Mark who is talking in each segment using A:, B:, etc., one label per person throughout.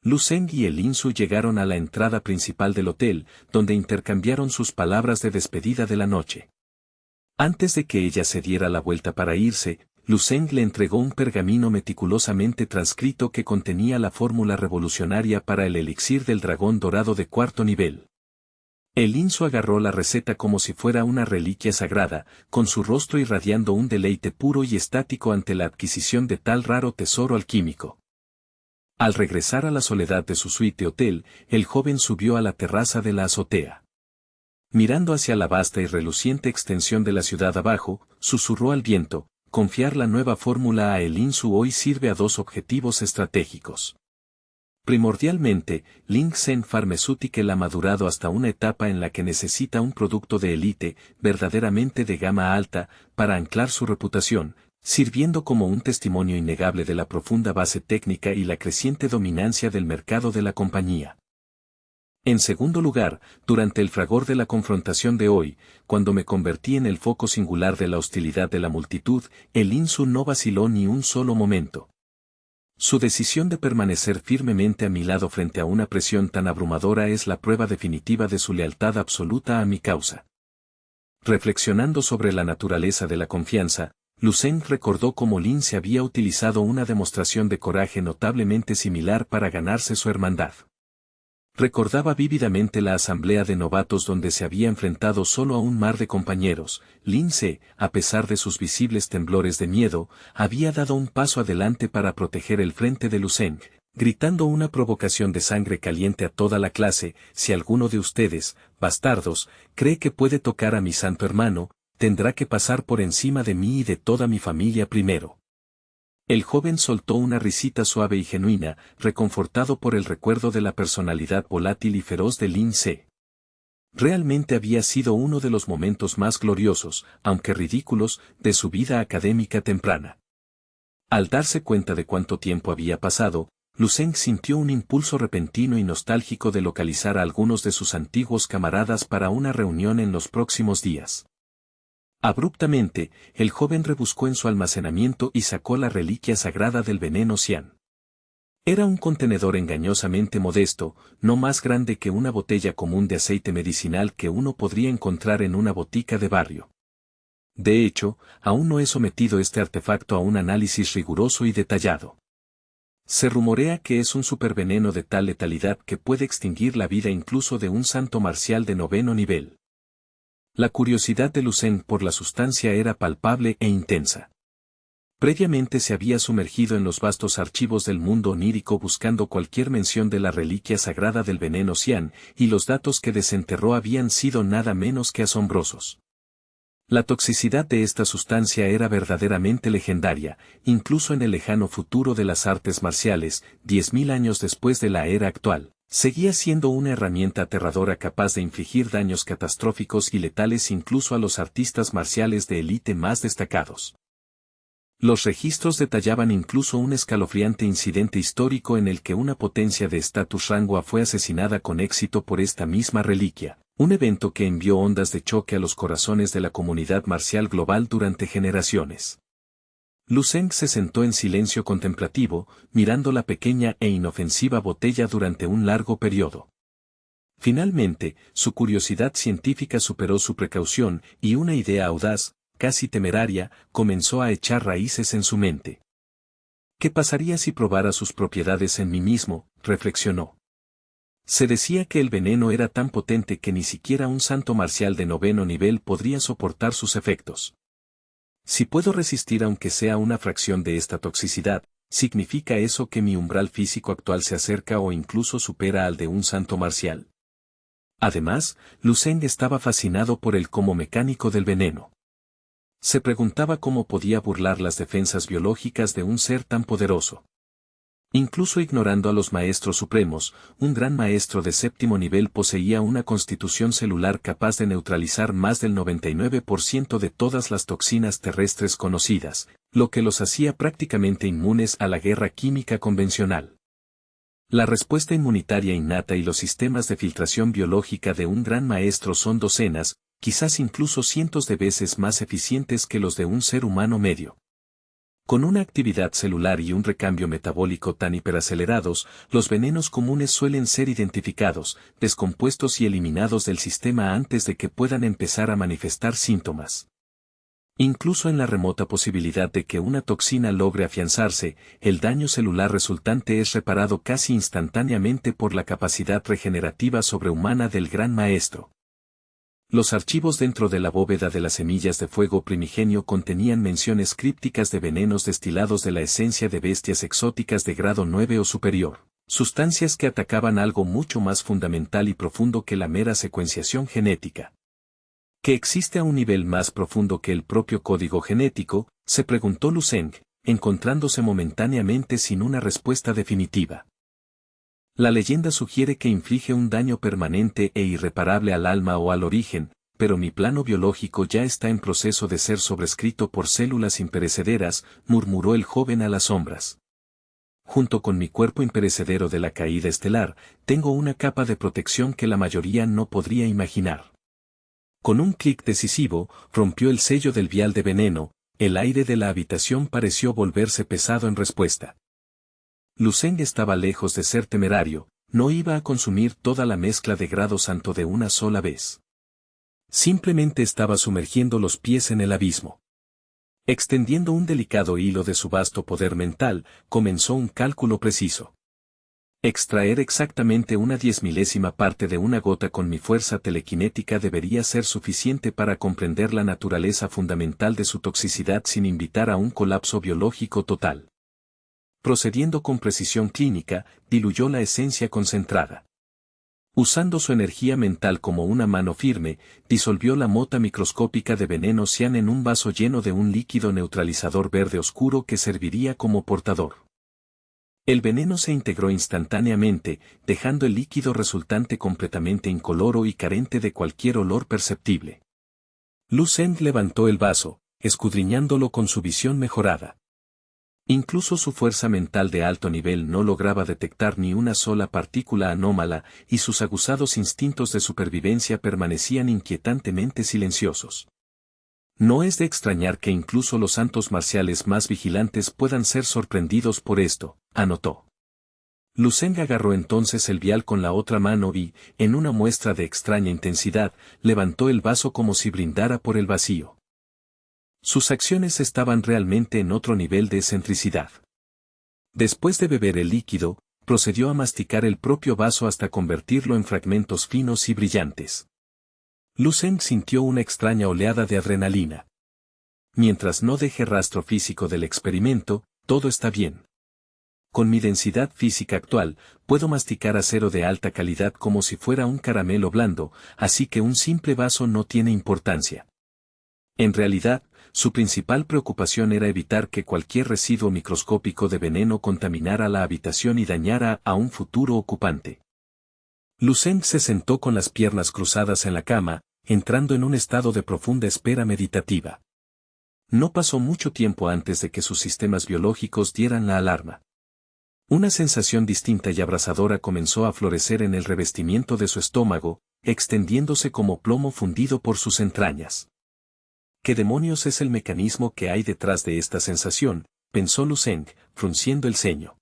A: Lu Zeng y el Lin Su llegaron a la entrada principal del hotel, donde intercambiaron sus palabras de despedida de la noche. Antes de que ella se diera la vuelta para irse, Lu Zeng le entregó un pergamino meticulosamente transcrito que contenía la fórmula revolucionaria para el elixir del dragón dorado de 4º nivel. El Lin Su agarró la receta como si fuera una reliquia sagrada, con su rostro irradiando un deleite puro y estático ante la adquisición de tal raro tesoro alquímico. Al regresar a la soledad de su suite hotel, el joven subió a la terraza de la azotea. Mirando hacia la vasta y reluciente extensión de la ciudad abajo, susurró al viento: confiar la nueva fórmula a el Lin Su hoy sirve a 2 objetivos estratégicos. Primordialmente, Ling Zen Pharmaceutical ha madurado hasta una etapa en la que necesita un producto de élite, verdaderamente de gama alta, para anclar su reputación, sirviendo como un testimonio innegable de la profunda base técnica y la creciente dominancia del mercado de la compañía. En segundo lugar, durante el fragor de la confrontación de hoy, cuando me convertí en el foco singular de la hostilidad de la multitud, el Lin Su no vaciló ni un solo momento. Su decisión de permanecer firmemente a mi lado frente a una presión tan abrumadora es la prueba definitiva de su lealtad absoluta a mi causa. Reflexionando sobre la naturaleza de la confianza, Lu Zeng recordó cómo Lin se había utilizado una demostración de coraje notablemente similar para ganarse su hermandad. Recordaba vívidamente la asamblea de novatos donde se había enfrentado solo a un mar de compañeros. Lin Se, a pesar de sus visibles temblores de miedo, había dado un paso adelante para proteger el frente de Lu Zeng, gritando una provocación de sangre caliente a toda la clase: si alguno de ustedes, bastardos, cree que puede tocar a mi santo hermano, tendrá que pasar por encima de mí y de toda mi familia primero. El joven soltó una risita suave y genuina, reconfortado por el recuerdo de la personalidad volátil y feroz de Lin Se. Realmente había sido uno de los momentos más gloriosos, aunque ridículos, de su vida académica temprana. Al darse cuenta de cuánto tiempo había pasado, Lu Zeng sintió un impulso repentino y nostálgico de localizar a algunos de sus antiguos camaradas para una reunión en los próximos días. Abruptamente, el joven rebuscó en su almacenamiento y sacó la reliquia sagrada del veneno cian. Era un contenedor engañosamente modesto, no más grande que una botella común de aceite medicinal que uno podría encontrar en una botica de barrio. De hecho, aún no he sometido este artefacto a un análisis riguroso y detallado. Se rumorea que es un superveneno de tal letalidad que puede extinguir la vida incluso de un santo marcial de 9º nivel. La curiosidad de Lu Zeng por la sustancia era palpable e intensa. Previamente se había sumergido en los vastos archivos del mundo onírico buscando cualquier mención de la reliquia sagrada del veneno cian, y los datos que desenterró habían sido nada menos que asombrosos. La toxicidad de esta sustancia era verdaderamente legendaria, incluso en el lejano futuro de las artes marciales, 10.000 años después de la era actual. Seguía siendo una herramienta aterradora capaz de infligir daños catastróficos y letales incluso a los artistas marciales de élite más destacados. Los registros detallaban incluso un escalofriante incidente histórico en el que una potencia de estatus rango A fue asesinada con éxito por esta misma reliquia, un evento que envió ondas de choque a los corazones de la comunidad marcial global durante generaciones. Lu Zeng se sentó en silencio contemplativo, mirando la pequeña e inofensiva botella durante un largo periodo. Finalmente, su curiosidad científica superó su precaución, y una idea audaz, casi temeraria, comenzó a echar raíces en su mente. ¿Qué pasaría si probara sus propiedades en mí mismo?, reflexionó. Se decía que el veneno era tan potente que ni siquiera un santo marcial de 9º nivel podría soportar sus efectos. Si puedo resistir aunque sea una fracción de esta toxicidad, ¿significa eso que mi umbral físico actual se acerca o incluso supera al de un santo marcial? Además, Lu Zeng estaba fascinado por el cómo mecánico del veneno. Se preguntaba cómo podía burlar las defensas biológicas de un ser tan poderoso. Incluso ignorando a los maestros supremos, un gran maestro de 7º nivel poseía una constitución celular capaz de neutralizar más del 99% de todas las toxinas terrestres conocidas, lo que los hacía prácticamente inmunes a la guerra química convencional. La respuesta inmunitaria innata y los sistemas de filtración biológica de un gran maestro son docenas, quizás incluso cientos de veces más eficientes que los de un ser humano medio. Con una actividad celular y un recambio metabólico tan hiperacelerados, los venenos comunes suelen ser identificados, descompuestos y eliminados del sistema antes de que puedan empezar a manifestar síntomas. Incluso en la remota posibilidad de que una toxina logre afianzarse, el daño celular resultante es reparado casi instantáneamente por la capacidad regenerativa sobrehumana del Gran Maestro. Los archivos dentro de la bóveda de las semillas de fuego primigenio contenían menciones crípticas de venenos destilados de la esencia de bestias exóticas de grado 9 o superior, sustancias que atacaban algo mucho más fundamental y profundo que la mera secuenciación genética. ¿Que existe a un nivel más profundo que el propio código genético?, se preguntó Lu Zeng, encontrándose momentáneamente sin una respuesta definitiva. La leyenda sugiere que inflige un daño permanente e irreparable al alma o al origen, pero mi plano biológico ya está en proceso de ser sobrescrito por células imperecederas, murmuró el joven a las sombras. Junto con mi cuerpo imperecedero de la caída estelar, tengo una capa de protección que la mayoría no podría imaginar. Con un clic decisivo, rompió el sello del vial de veneno, el aire de la habitación pareció volverse pesado en respuesta. Lu Zeng estaba lejos de ser temerario, no iba a consumir toda la mezcla de grado santo de una sola vez. Simplemente estaba sumergiendo los pies en el abismo. Extendiendo un delicado hilo de su vasto poder mental, comenzó un cálculo preciso. Extraer exactamente una 10.000ª parte de una gota con mi fuerza telequinética debería ser suficiente para comprender la naturaleza fundamental de su toxicidad sin invitar a un colapso biológico total. Procediendo con precisión clínica, diluyó la esencia concentrada. Usando su energía mental como una mano firme, disolvió la mota microscópica de veneno cian en un vaso lleno de un líquido neutralizador verde oscuro que serviría como portador. El veneno se integró instantáneamente, dejando el líquido resultante completamente incoloro y carente de cualquier olor perceptible. Lu Zeng levantó el vaso, escudriñándolo con su visión mejorada. Incluso su fuerza mental de alto nivel no lograba detectar ni una sola partícula anómala, y sus aguzados instintos de supervivencia permanecían inquietantemente silenciosos. No es de extrañar que incluso los santos marciales más vigilantes puedan ser sorprendidos por esto, anotó. Lu Zeng agarró entonces el vial con la otra mano y, en una muestra de extraña intensidad, levantó el vaso como si brindara por el vacío. Sus acciones estaban realmente en otro nivel de excentricidad. Después de beber el líquido, procedió a masticar el propio vaso hasta convertirlo en fragmentos finos y brillantes. Lu Zeng sintió una extraña oleada de adrenalina. Mientras no deje rastro físico del experimento, todo está bien. Con mi densidad física actual, puedo masticar acero de alta calidad como si fuera un caramelo blando, así que un simple vaso no tiene importancia. En realidad, su principal preocupación era evitar que cualquier residuo microscópico de veneno contaminara la habitación y dañara a un futuro ocupante. Lu Zeng se sentó con las piernas cruzadas en la cama, entrando en un estado de profunda espera meditativa. No pasó mucho tiempo antes de que sus sistemas biológicos dieran la alarma. Una sensación distinta y abrasadora comenzó a florecer en el revestimiento de su estómago, extendiéndose como plomo fundido por sus entrañas. ¿Qué demonios es el mecanismo que hay detrás de esta sensación?, pensó Lu Zeng, frunciendo el ceño.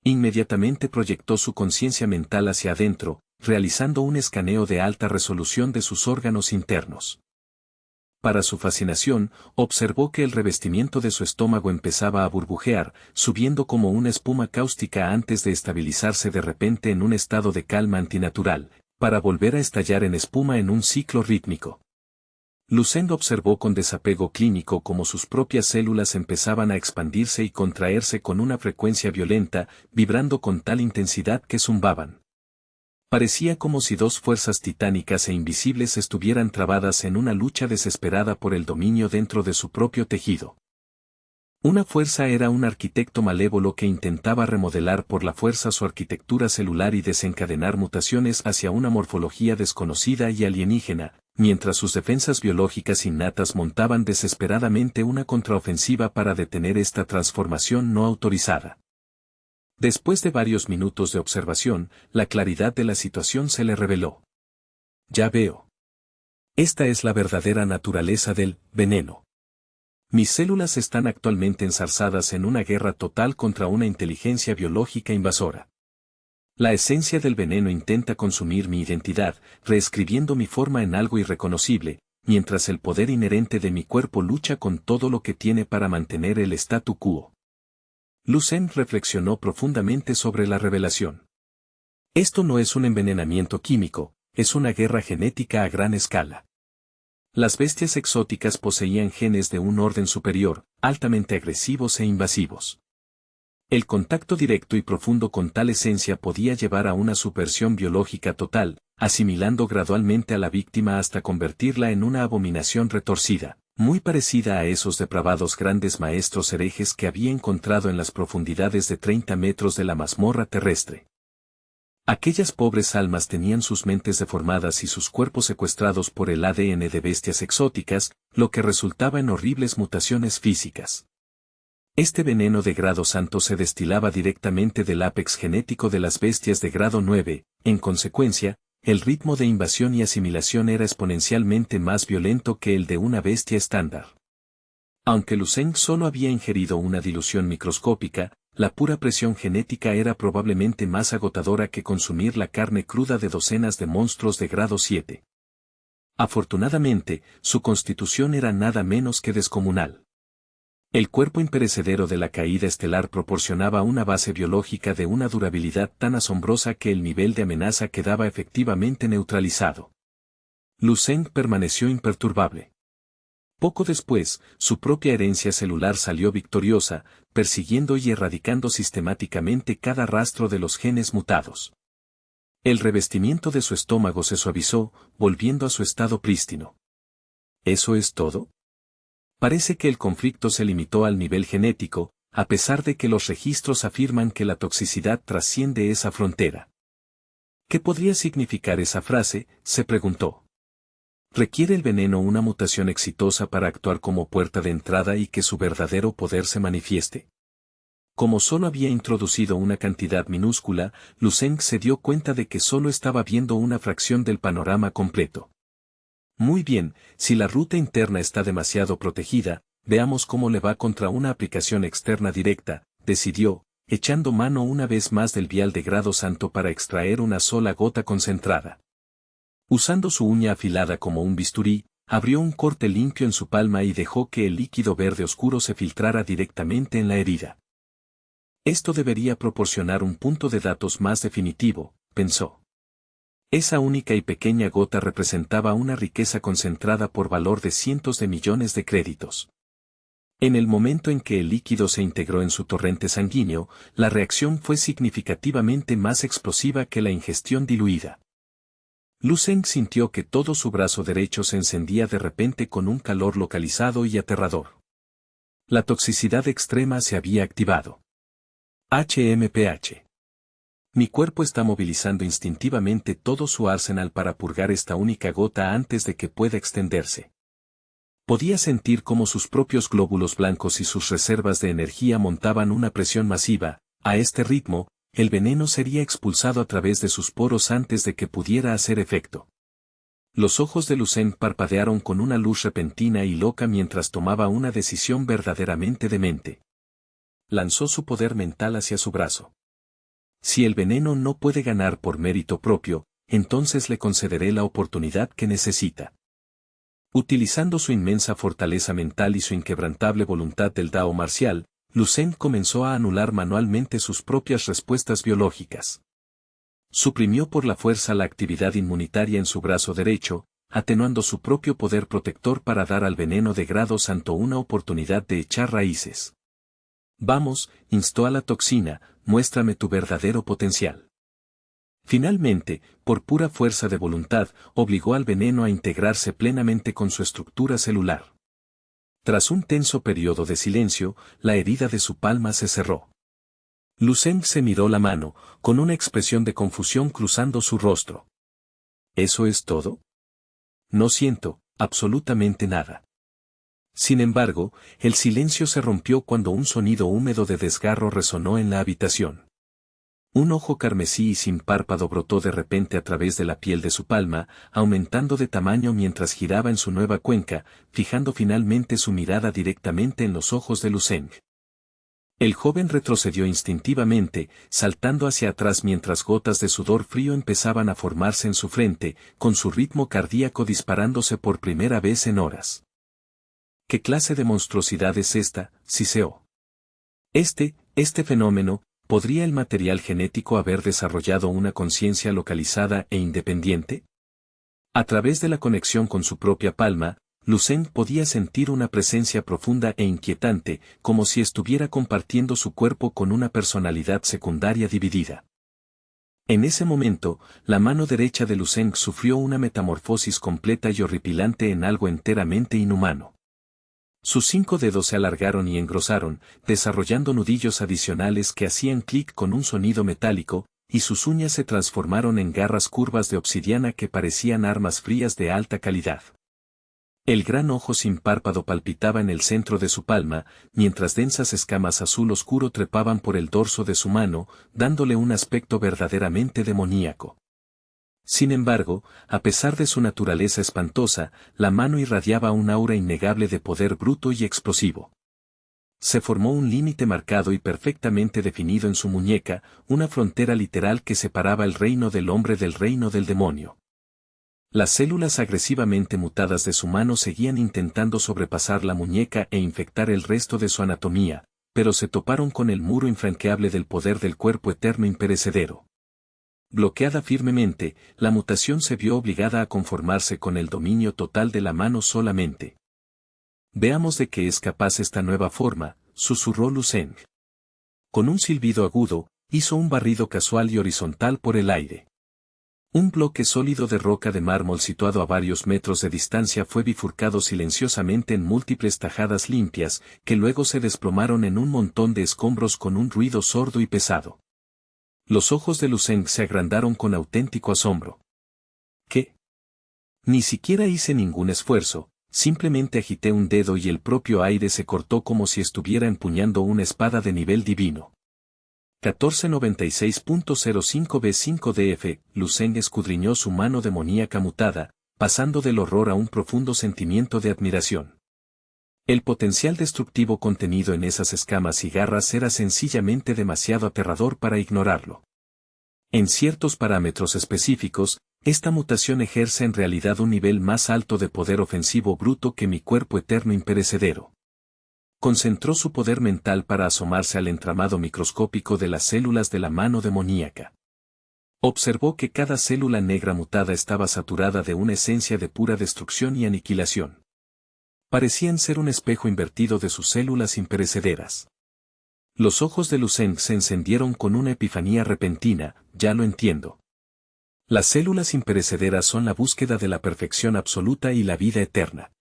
A: Inmediatamente proyectó su conciencia mental hacia adentro, realizando un escaneo de alta resolución de sus órganos internos. Para su fascinación, observó que el revestimiento de su estómago empezaba a burbujear, subiendo como una espuma cáustica antes de estabilizarse de repente en un estado de calma antinatural, para volver a estallar en espuma en un ciclo rítmico. Lu Zeng observó con desapego clínico cómo sus propias células empezaban a expandirse y contraerse con una frecuencia violenta, vibrando con tal intensidad que zumbaban. Parecía como si dos fuerzas titánicas e invisibles estuvieran trabadas en una lucha desesperada por el dominio dentro de su propio tejido. Una fuerza era un arquitecto malévolo que intentaba remodelar por la fuerza su arquitectura celular y desencadenar mutaciones hacia una morfología desconocida y alienígena, mientras sus defensas biológicas innatas montaban desesperadamente una contraofensiva para detener esta transformación no autorizada. Después de varios minutos de observación, la claridad de la situación se le reveló. Ya veo. Esta es la verdadera naturaleza del veneno. Mis células están actualmente enzarzadas en una guerra total contra una inteligencia biológica invasora. La esencia del veneno intenta consumir mi identidad, reescribiendo mi forma en algo irreconocible, mientras el poder inherente de mi cuerpo lucha con todo lo que tiene para mantener el statu quo. Lucen reflexionó profundamente sobre la revelación. Esto no es un envenenamiento químico, es una guerra genética a gran escala. Las bestias exóticas poseían genes de un orden superior, altamente agresivos e invasivos. El contacto directo y profundo con tal esencia podía llevar a una subversión biológica total, asimilando gradualmente a la víctima hasta convertirla en una abominación retorcida, muy parecida a esos depravados grandes maestros herejes que había encontrado en las profundidades de 30 metros de la mazmorra terrestre. Aquellas pobres almas tenían sus mentes deformadas y sus cuerpos secuestrados por el ADN de bestias exóticas, lo que resultaba en horribles mutaciones físicas. Este veneno de grado santo se destilaba directamente del ápex genético de las bestias de grado 9, en consecuencia, el ritmo de invasión y asimilación era exponencialmente más violento que el de una bestia estándar. Aunque Lucen solo había ingerido una dilución microscópica, la pura presión genética era probablemente más agotadora que consumir la carne cruda de docenas de monstruos de grado 7. Afortunadamente, su constitución era nada menos que descomunal. El cuerpo imperecedero de la caída estelar proporcionaba una base biológica de una durabilidad tan asombrosa que el nivel de amenaza quedaba efectivamente neutralizado. Lucen permaneció imperturbable. Poco después, su propia herencia celular salió victoriosa, persiguiendo y erradicando sistemáticamente cada rastro de los genes mutados. El revestimiento de su estómago se suavizó, volviendo a su estado prístino. ¿Eso es todo? Parece que el conflicto se limitó al nivel genético, a pesar de que los registros afirman que la toxicidad trasciende esa frontera. ¿Qué podría significar esa frase?, se preguntó. ¿Requiere el veneno una mutación exitosa para actuar como puerta de entrada y que su verdadero poder se manifieste? Como solo había introducido una cantidad minúscula, Lucen se dio cuenta de que solo estaba viendo una fracción del panorama completo. Muy bien, si la ruta interna está demasiado protegida, veamos cómo le va contra una aplicación externa directa, decidió, echando mano una vez más del vial de grado santo para extraer una sola gota concentrada. Usando su uña afilada como un bisturí, abrió un corte limpio en su palma y dejó que el líquido verde oscuro se filtrara directamente en la herida. Esto debería proporcionar un punto de datos más definitivo, pensó. Esa única y pequeña gota representaba una riqueza concentrada por valor de cientos de millones de créditos. En el momento en que el líquido se integró en su torrente sanguíneo, la reacción fue significativamente más explosiva que la ingestión diluida. Lucen sintió que todo su brazo derecho se encendía de repente con un calor localizado y aterrador. La toxicidad extrema se había activado. HMPH. Mi cuerpo está movilizando instintivamente todo su arsenal para purgar esta única gota antes de que pueda extenderse. Podía sentir cómo sus propios glóbulos blancos y sus reservas de energía montaban una presión masiva. A este ritmo, el veneno sería expulsado a través de sus poros antes de que pudiera hacer efecto. Los ojos de Lucen parpadearon con una luz repentina y loca mientras tomaba una decisión verdaderamente demente. Lanzó su poder mental hacia su brazo. Si el veneno no puede ganar por mérito propio, entonces le concederé la oportunidad que necesita. Utilizando su inmensa fortaleza mental y su inquebrantable voluntad del Dao marcial, Lucen comenzó a anular manualmente sus propias respuestas biológicas. Suprimió por la fuerza la actividad inmunitaria en su brazo derecho, atenuando su propio poder protector para dar al veneno de grado santo una oportunidad de echar raíces. Vamos, instó a la toxina, muéstrame tu verdadero potencial. Finalmente, por pura fuerza de voluntad, obligó al veneno a integrarse plenamente con su estructura celular. Tras un tenso periodo de silencio, la herida de su palma se cerró. Lucen se miró la mano, con una expresión de confusión cruzando su rostro. ¿Eso es todo? No siento, absolutamente nada. Sin embargo, el silencio se rompió cuando un sonido húmedo de desgarro resonó en la habitación. Un ojo carmesí y sin párpado brotó de repente a través de la piel de su palma, aumentando de tamaño mientras giraba en su nueva cuenca, fijando finalmente su mirada directamente en los ojos de Luseng. El joven retrocedió instintivamente, saltando hacia atrás mientras gotas de sudor frío empezaban a formarse en su frente, con su ritmo cardíaco disparándose por primera vez en horas. ¿Qué clase de monstruosidad es esta? Siseó. Este fenómeno, ¿podría el material genético haber desarrollado una conciencia localizada e independiente? A través de la conexión con su propia palma, Luseng podía sentir una presencia profunda e inquietante, como si estuviera compartiendo su cuerpo con una personalidad secundaria dividida. En ese momento, la mano derecha de Luseng sufrió una metamorfosis completa y horripilante en algo enteramente inhumano. Sus 5 dedos se alargaron y engrosaron, desarrollando nudillos adicionales que hacían clic con un sonido metálico, y sus uñas se transformaron en garras curvas de obsidiana que parecían armas frías de alta calidad. El gran ojo sin párpado palpitaba en el centro de su palma, mientras densas escamas azul oscuro trepaban por el dorso de su mano, dándole un aspecto verdaderamente demoníaco. Sin embargo, a pesar de su naturaleza espantosa, la mano irradiaba un aura innegable de poder bruto y explosivo. Se formó un límite marcado y perfectamente definido en su muñeca, una frontera literal que separaba el reino del hombre del reino del demonio. Las células agresivamente mutadas de su mano seguían intentando sobrepasar la muñeca e infectar el resto de su anatomía, pero se toparon con el muro infranqueable del poder del cuerpo eterno imperecedero. Bloqueada firmemente, la mutación se vio obligada a conformarse con el dominio total de la mano solamente. Veamos de qué es capaz esta nueva forma, susurró Luseng. Con un silbido agudo, hizo un barrido casual y horizontal por el aire. Un bloque sólido de roca de mármol situado a varios metros de distancia fue bifurcado silenciosamente en múltiples tajadas limpias, que luego se desplomaron en un montón de escombros con un ruido sordo y pesado. Los ojos de Luseng se agrandaron con auténtico asombro. ¿Qué? Ni siquiera hice ningún esfuerzo, simplemente agité un dedo y el propio aire se cortó como si estuviera empuñando una espada de nivel divino. 1496.05b5df, Luseng escudriñó su mano demoníaca mutada, pasando del horror a un profundo sentimiento de admiración. El potencial destructivo contenido en esas escamas y garras era sencillamente demasiado aterrador para ignorarlo. En ciertos parámetros específicos, esta mutación ejerce en realidad un nivel más alto de poder ofensivo bruto que mi cuerpo eterno imperecedero. Concentró su poder mental para asomarse al entramado microscópico de las células de la mano demoníaca. Observó que cada célula negra mutada estaba saturada de una esencia de pura destrucción y aniquilación. Parecían ser un espejo invertido de sus células imperecederas. Los ojos de Luseng se encendieron con una epifanía repentina, ya lo entiendo. Las células imperecederas son la búsqueda de la perfección absoluta y la vida eterna.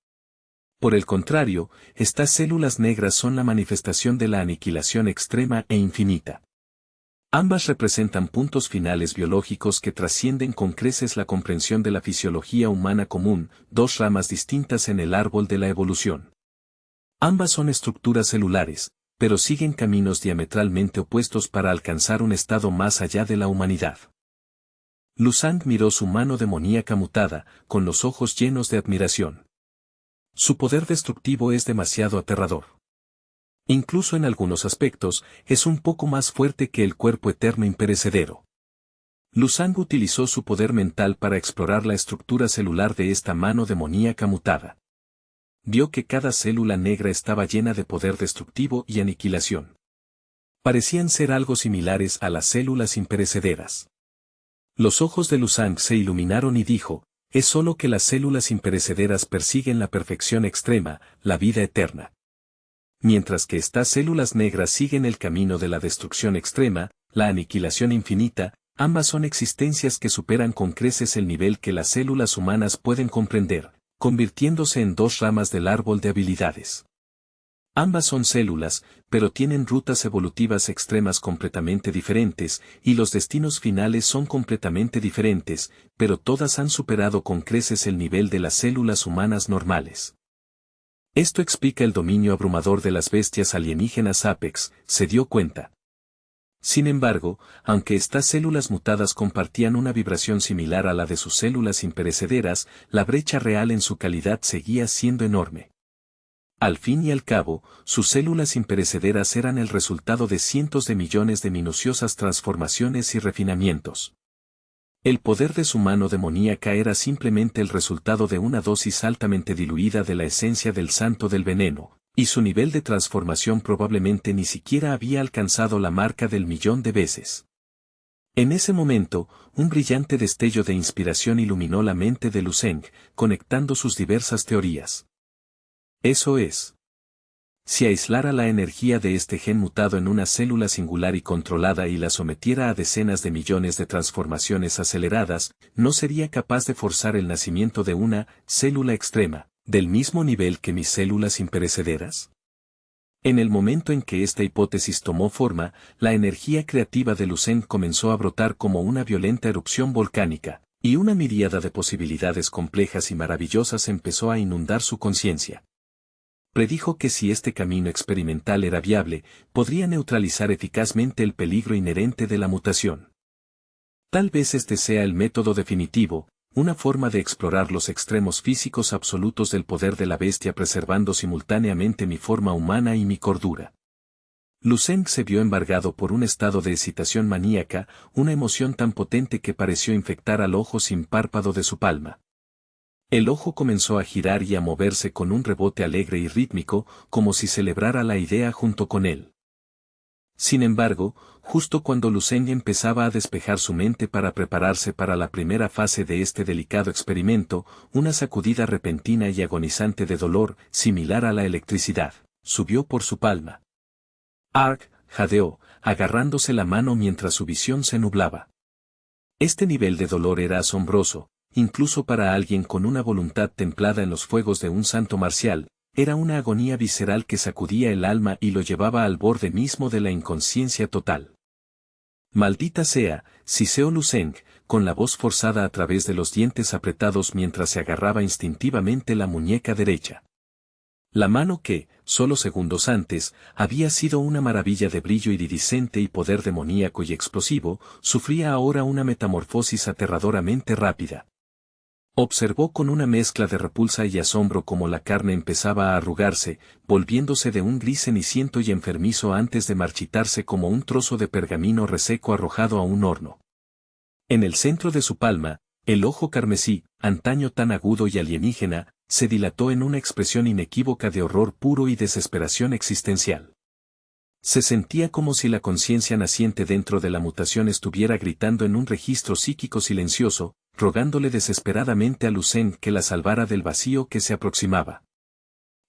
A: Por el contrario, estas células negras son la manifestación de la aniquilación extrema e infinita. Ambas representan puntos finales biológicos que trascienden con creces la comprensión de la fisiología humana común, dos ramas distintas en el árbol de la evolución. Ambas son estructuras celulares, pero siguen caminos diametralmente opuestos para alcanzar un estado más allá de la humanidad. Luseng miró su mano demoníaca mutada, con los ojos llenos de admiración. Su poder destructivo es demasiado aterrador. Incluso en algunos aspectos, es un poco más fuerte que el cuerpo eterno imperecedero. Luseng utilizó su poder mental para explorar la estructura celular de esta mano demoníaca mutada. Vio que cada célula negra estaba llena de poder destructivo y aniquilación. Parecían ser algo similares a las células imperecederas. Los ojos de Luseng se iluminaron y dijo, es solo que las células imperecederas persiguen la perfección extrema, la vida eterna. Mientras que estas células negras siguen el camino de la destrucción extrema, la aniquilación infinita, ambas son existencias que superan con creces el nivel que las células humanas pueden comprender, convirtiéndose en dos ramas del árbol de habilidades. Ambas son células, pero tienen rutas evolutivas extremas completamente diferentes, y los destinos finales son completamente diferentes, pero todas han superado con creces el nivel de las células humanas normales. Esto explica el dominio abrumador de las bestias alienígenas Apex, se dio cuenta. Sin embargo, aunque estas células mutadas compartían una vibración similar a la de sus células imperecederas, la brecha real en su calidad seguía siendo enorme. Al fin y al cabo, sus células imperecederas eran el resultado de cientos de millones de minuciosas transformaciones y refinamientos. El poder de su mano demoníaca era simplemente el resultado de una dosis altamente diluida de la esencia del santo del veneno, y su nivel de transformación probablemente ni siquiera había alcanzado la marca del 1.000.000 de veces. En ese momento, un brillante destello de inspiración iluminó la mente de Lu Zeng, conectando sus diversas teorías. Eso es. Si aislara la energía de este gen mutado en una célula singular y controlada y la sometiera a decenas de millones de transformaciones aceleradas, ¿no sería capaz de forzar el nacimiento de una célula extrema, del mismo nivel que mis células imperecederas? En el momento en que esta hipótesis tomó forma, la energía creativa de Lu Zeng comenzó a brotar como una violenta erupción volcánica, y una miríada de posibilidades complejas y maravillosas empezó a inundar su conciencia. Predijo que si este camino experimental era viable, podría neutralizar eficazmente el peligro inherente de la mutación. Tal vez este sea el método definitivo, una forma de explorar los extremos físicos absolutos del poder de la bestia preservando simultáneamente mi forma humana y mi cordura. Lu Zeng se vio embargado por un estado de excitación maníaca, una emoción tan potente que pareció infectar al ojo sin párpado de su palma. El ojo comenzó a girar y a moverse con un rebote alegre y rítmico, como si celebrara la idea junto con él. Sin embargo, justo cuando Lu Zeng empezaba a despejar su mente para prepararse para la primera fase de este delicado experimento, una sacudida repentina y agonizante de dolor, similar a la electricidad, subió por su palma. Ark jadeó, agarrándose la mano mientras su visión se nublaba. Este nivel de dolor era asombroso. Incluso para alguien con una voluntad templada en los fuegos de un santo marcial, era una agonía visceral que sacudía el alma y lo llevaba al borde mismo de la inconsciencia total. Maldita sea, siseó Lu Zeng, con la voz forzada a través de los dientes apretados mientras se agarraba instintivamente la muñeca derecha. La mano que, solo segundos antes, había sido una maravilla de brillo iridiscente y poder demoníaco y explosivo, sufría ahora una metamorfosis aterradoramente rápida. Observó con una mezcla de repulsa y asombro cómo la carne empezaba a arrugarse, volviéndose de un gris ceniciento y enfermizo antes de marchitarse como un trozo de pergamino reseco arrojado a un horno. En el centro de su palma, el ojo carmesí, antaño tan agudo y alienígena, se dilató en una expresión inequívoca de horror puro y desesperación existencial. Se sentía como si la conciencia naciente dentro de la mutación estuviera gritando en un registro psíquico silencioso, rogándole desesperadamente a Lu Zeng que la salvara del vacío que se aproximaba.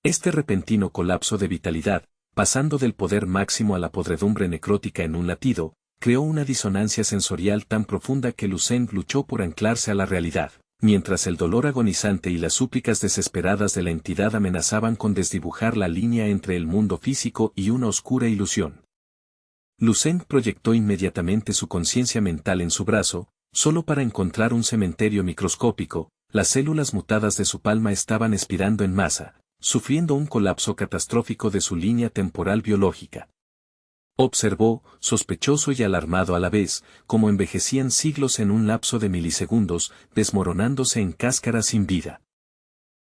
A: Este repentino colapso de vitalidad, pasando del poder máximo a la podredumbre necrótica en un latido, creó una disonancia sensorial tan profunda que Lu Zeng luchó por anclarse a la realidad, mientras el dolor agonizante y las súplicas desesperadas de la entidad amenazaban con desdibujar la línea entre el mundo físico y una oscura ilusión. Lu Zeng proyectó inmediatamente su conciencia mental en su brazo, solo para encontrar un cementerio microscópico. Las células mutadas de su palma estaban expirando en masa, sufriendo un colapso catastrófico de su línea temporal biológica. Observó, sospechoso y alarmado a la vez, cómo envejecían siglos en un lapso de milisegundos, desmoronándose en cáscaras sin vida.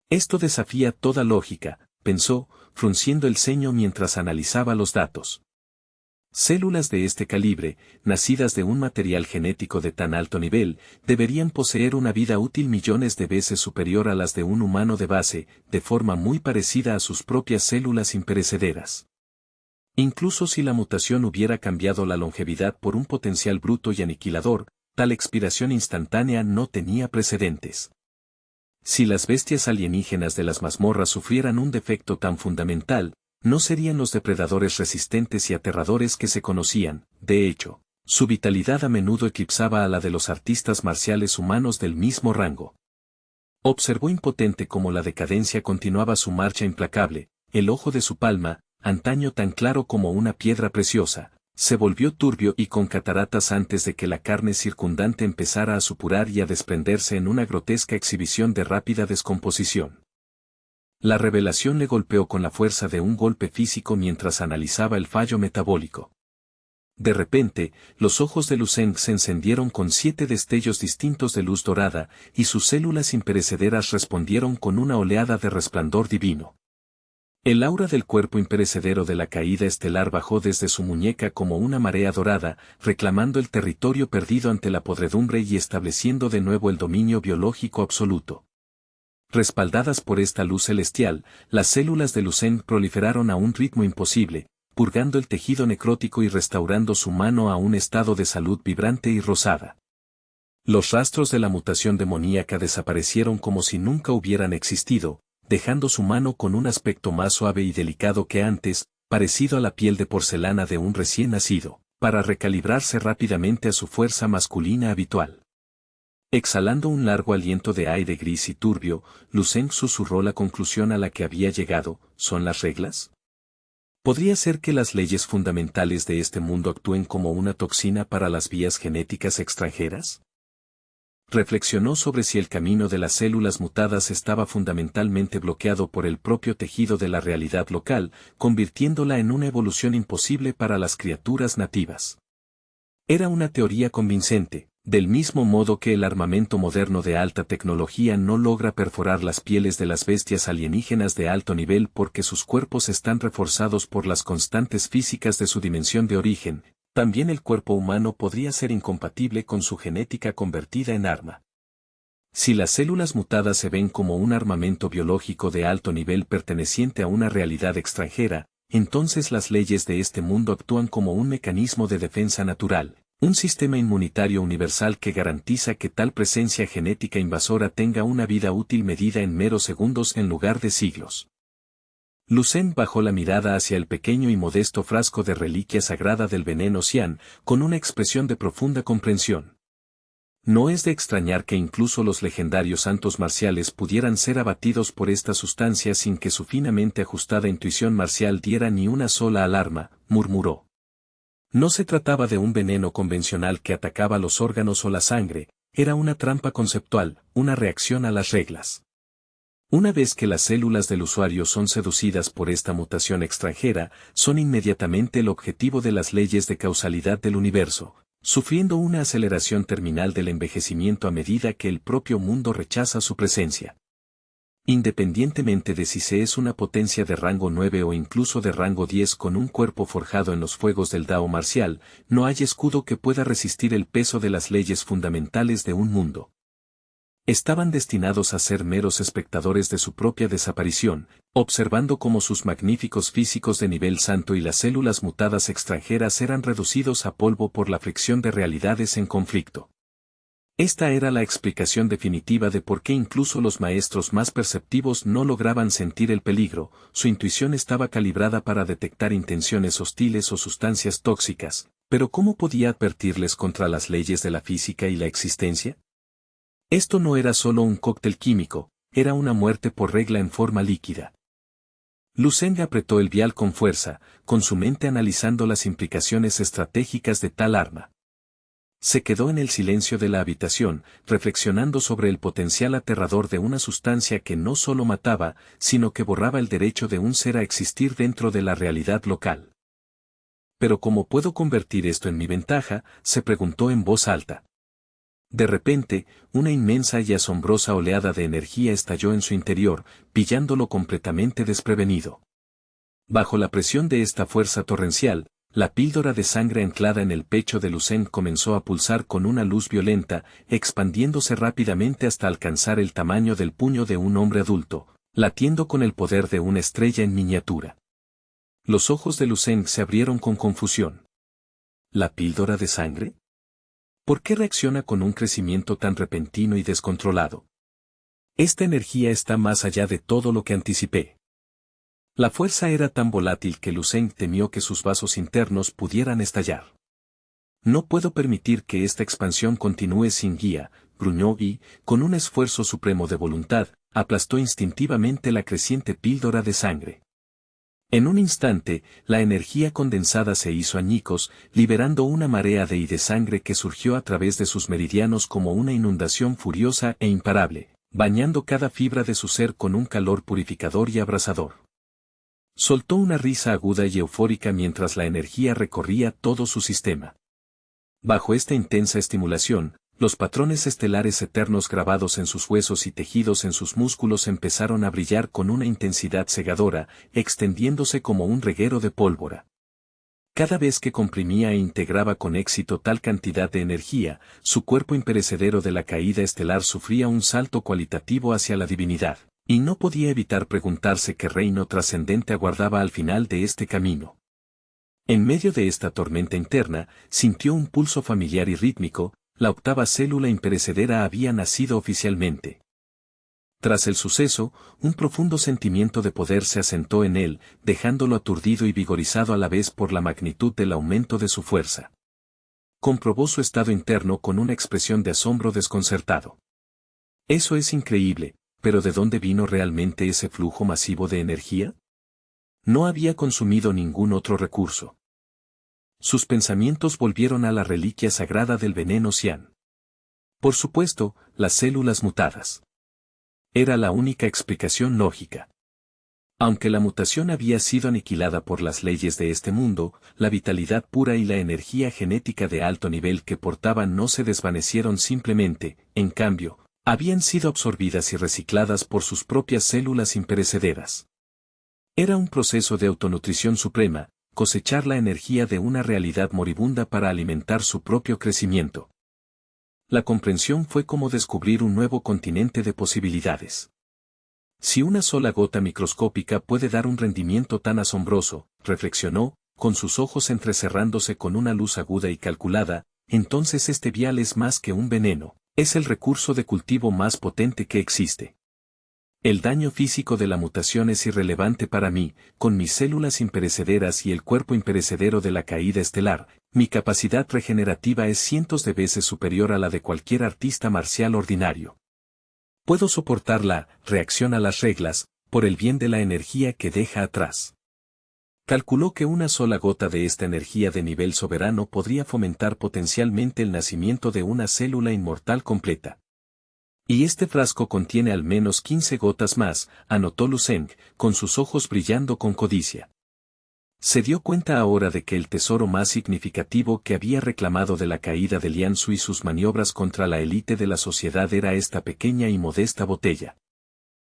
A: Esto desafía toda lógica, pensó, frunciendo el ceño mientras analizaba los datos. Células de este calibre, nacidas de un material genético de tan alto nivel, deberían poseer una vida útil millones de veces superior a las de un humano de base, de forma muy parecida a sus propias células imperecederas. Incluso si la mutación hubiera cambiado la longevidad por un potencial bruto y aniquilador, tal expiración instantánea no tenía precedentes. Si las bestias alienígenas de las mazmorras sufrieran un defecto tan fundamental, no serían los depredadores resistentes y aterradores que se conocían. De hecho, su vitalidad a menudo eclipsaba a la de los artistas marciales humanos del mismo rango. Observó impotente cómo la decadencia continuaba su marcha implacable. El ojo de su palma, antaño tan claro como una piedra preciosa, se volvió turbio y con cataratas antes de que la carne circundante empezara a supurar y a desprenderse en una grotesca exhibición de rápida descomposición. La revelación le golpeó con la fuerza de un golpe físico mientras analizaba el fallo metabólico. De repente, los ojos de Luceng se encendieron con 7 destellos distintos de luz dorada, y sus células imperecederas respondieron con una oleada de resplandor divino. El aura del cuerpo imperecedero de la caída estelar bajó desde su muñeca como una marea dorada, reclamando el territorio perdido ante la podredumbre y estableciendo de nuevo el dominio biológico absoluto. Respaldadas por esta luz celestial, las células de Luceng proliferaron a un ritmo imposible, purgando el tejido necrótico y restaurando su mano a un estado de salud vibrante y rosada. Los rastros de la mutación demoníaca desaparecieron como si nunca hubieran existido, dejando su mano con un aspecto más suave y delicado que antes, parecido a la piel de porcelana de un recién nacido, para recalibrarse rápidamente a su fuerza masculina habitual. Exhalando un largo aliento de aire gris y turbio, Luceng susurró la conclusión a la que había llegado: ¿son las reglas? ¿Podría ser que las leyes fundamentales de este mundo actúen como una toxina para las vías genéticas extranjeras? Reflexionó sobre si el camino de las células mutadas estaba fundamentalmente bloqueado por el propio tejido de la realidad local, convirtiéndola en una evolución imposible para las criaturas nativas. Era una teoría convincente, del mismo modo que el armamento moderno de alta tecnología no logra perforar las pieles de las bestias alienígenas de alto nivel porque sus cuerpos están reforzados por las constantes físicas de su dimensión de origen. También el cuerpo humano podría ser incompatible con su genética convertida en arma. Si las células mutadas se ven como un armamento biológico de alto nivel perteneciente a una realidad extranjera, entonces las leyes de este mundo actúan como un mecanismo de defensa natural, un sistema inmunitario universal que garantiza que tal presencia genética invasora tenga una vida útil medida en meros segundos en lugar de siglos. Luceng bajó la mirada hacia el pequeño y modesto frasco de reliquia sagrada del veneno cian, con una expresión de profunda comprensión. No es de extrañar que incluso los legendarios santos marciales pudieran ser abatidos por esta sustancia sin que su finamente ajustada intuición marcial diera ni una sola alarma, murmuró. No se trataba de un veneno convencional que atacaba los órganos o la sangre, era una trampa conceptual, una reacción a las reglas. Una vez que las células del usuario son seducidas por esta mutación extranjera, son inmediatamente el objetivo de las leyes de causalidad del universo, sufriendo una aceleración terminal del envejecimiento a medida que el propio mundo rechaza su presencia. Independientemente de si se es una potencia de rango 9 o incluso de rango 10 con un cuerpo forjado en los fuegos del Dao marcial, no hay escudo que pueda resistir el peso de las leyes fundamentales de un mundo. Estaban destinados a ser meros espectadores de su propia desaparición, observando cómo sus magníficos físicos de nivel santo y las células mutadas extranjeras eran reducidos a polvo por la fricción de realidades en conflicto. Esta era la explicación definitiva de por qué incluso los maestros más perceptivos no lograban sentir el peligro, su intuición estaba calibrada para detectar intenciones hostiles o sustancias tóxicas, pero ¿cómo podía advertirles contra las leyes de la física y la existencia? Esto no era solo un cóctel químico, era una muerte por regla en forma líquida. Luceng apretó el vial con fuerza, con su mente analizando las implicaciones estratégicas de tal arma. Se quedó en el silencio de la habitación, reflexionando sobre el potencial aterrador de una sustancia que no solo mataba, sino que borraba el derecho de un ser a existir dentro de la realidad local. ¿Pero cómo puedo convertir esto en mi ventaja?, se preguntó en voz alta. De repente, una inmensa y asombrosa oleada de energía estalló en su interior, pillándolo completamente desprevenido. Bajo la presión de esta fuerza torrencial, la píldora de sangre anclada en el pecho de Luceng comenzó a pulsar con una luz violenta, expandiéndose rápidamente hasta alcanzar el tamaño del puño de un hombre adulto, latiendo con el poder de una estrella en miniatura. Los ojos de Luceng se abrieron con confusión. ¿La píldora de sangre? ¿Por qué reacciona con un crecimiento tan repentino y descontrolado? Esta energía está más allá de todo lo que anticipé. La fuerza era tan volátil que Luceng temió que sus vasos internos pudieran estallar. No puedo permitir que esta expansión continúe sin guía, gruñó y, con un esfuerzo supremo de voluntad, aplastó instintivamente la creciente píldora de sangre. En un instante, la energía condensada se hizo añicos, liberando una marea de sangre que surgió a través de sus meridianos como una inundación furiosa e imparable, bañando cada fibra de su ser con un calor purificador y abrasador. Soltó una risa aguda y eufórica mientras la energía recorría todo su sistema. Bajo esta intensa estimulación, los patrones estelares eternos grabados en sus huesos y tejidos en sus músculos empezaron a brillar con una intensidad cegadora, extendiéndose como un reguero de pólvora. Cada vez que comprimía e integraba con éxito tal cantidad de energía, su cuerpo imperecedero de la caída estelar sufría un salto cualitativo hacia la divinidad. Y no podía evitar preguntarse qué reino trascendente aguardaba al final de este camino. En medio de esta tormenta interna, sintió un pulso familiar y rítmico, la octava célula imperecedera había nacido oficialmente. Tras el suceso, un profundo sentimiento de poder se asentó en él, dejándolo aturdido y vigorizado a la vez por la magnitud del aumento de su fuerza. Comprobó su estado interno con una expresión de asombro desconcertado. Eso es increíble. ¿Pero de dónde vino realmente ese flujo masivo de energía? No había consumido ningún otro recurso. Sus pensamientos volvieron a la reliquia sagrada del veneno cian. Por supuesto, las células mutadas. Era la única explicación lógica. Aunque la mutación había sido aniquilada por las leyes de este mundo, la vitalidad pura y la energía genética de alto nivel que portaban no se desvanecieron simplemente, en cambio, habían sido absorbidas y recicladas por sus propias células imperecederas. Era un proceso de autonutrición suprema, cosechar la energía de una realidad moribunda para alimentar su propio crecimiento. La comprensión fue como descubrir un nuevo continente de posibilidades. Si una sola gota microscópica puede dar un rendimiento tan asombroso, reflexionó, con sus ojos entrecerrándose con una luz aguda y calculada, entonces este vial es más que un veneno. Es el recurso de cultivo más potente que existe. El daño físico de la mutación es irrelevante para mí, con mis células imperecederas y el cuerpo imperecedero de la caída estelar, mi capacidad regenerativa es cientos de veces superior a la de cualquier artista marcial ordinario. Puedo soportar la reacción a las reglas, por el bien de la energía que deja atrás. Calculó que una sola gota de esta energía de nivel soberano podría fomentar potencialmente el nacimiento de una célula inmortal completa. Y este frasco contiene al menos 15 gotas más, anotó Lu Zeng, con sus ojos brillando con codicia. Se dio cuenta ahora de que el tesoro más significativo que había reclamado de la caída de Lian Su y sus maniobras contra la élite de la sociedad era esta pequeña y modesta botella.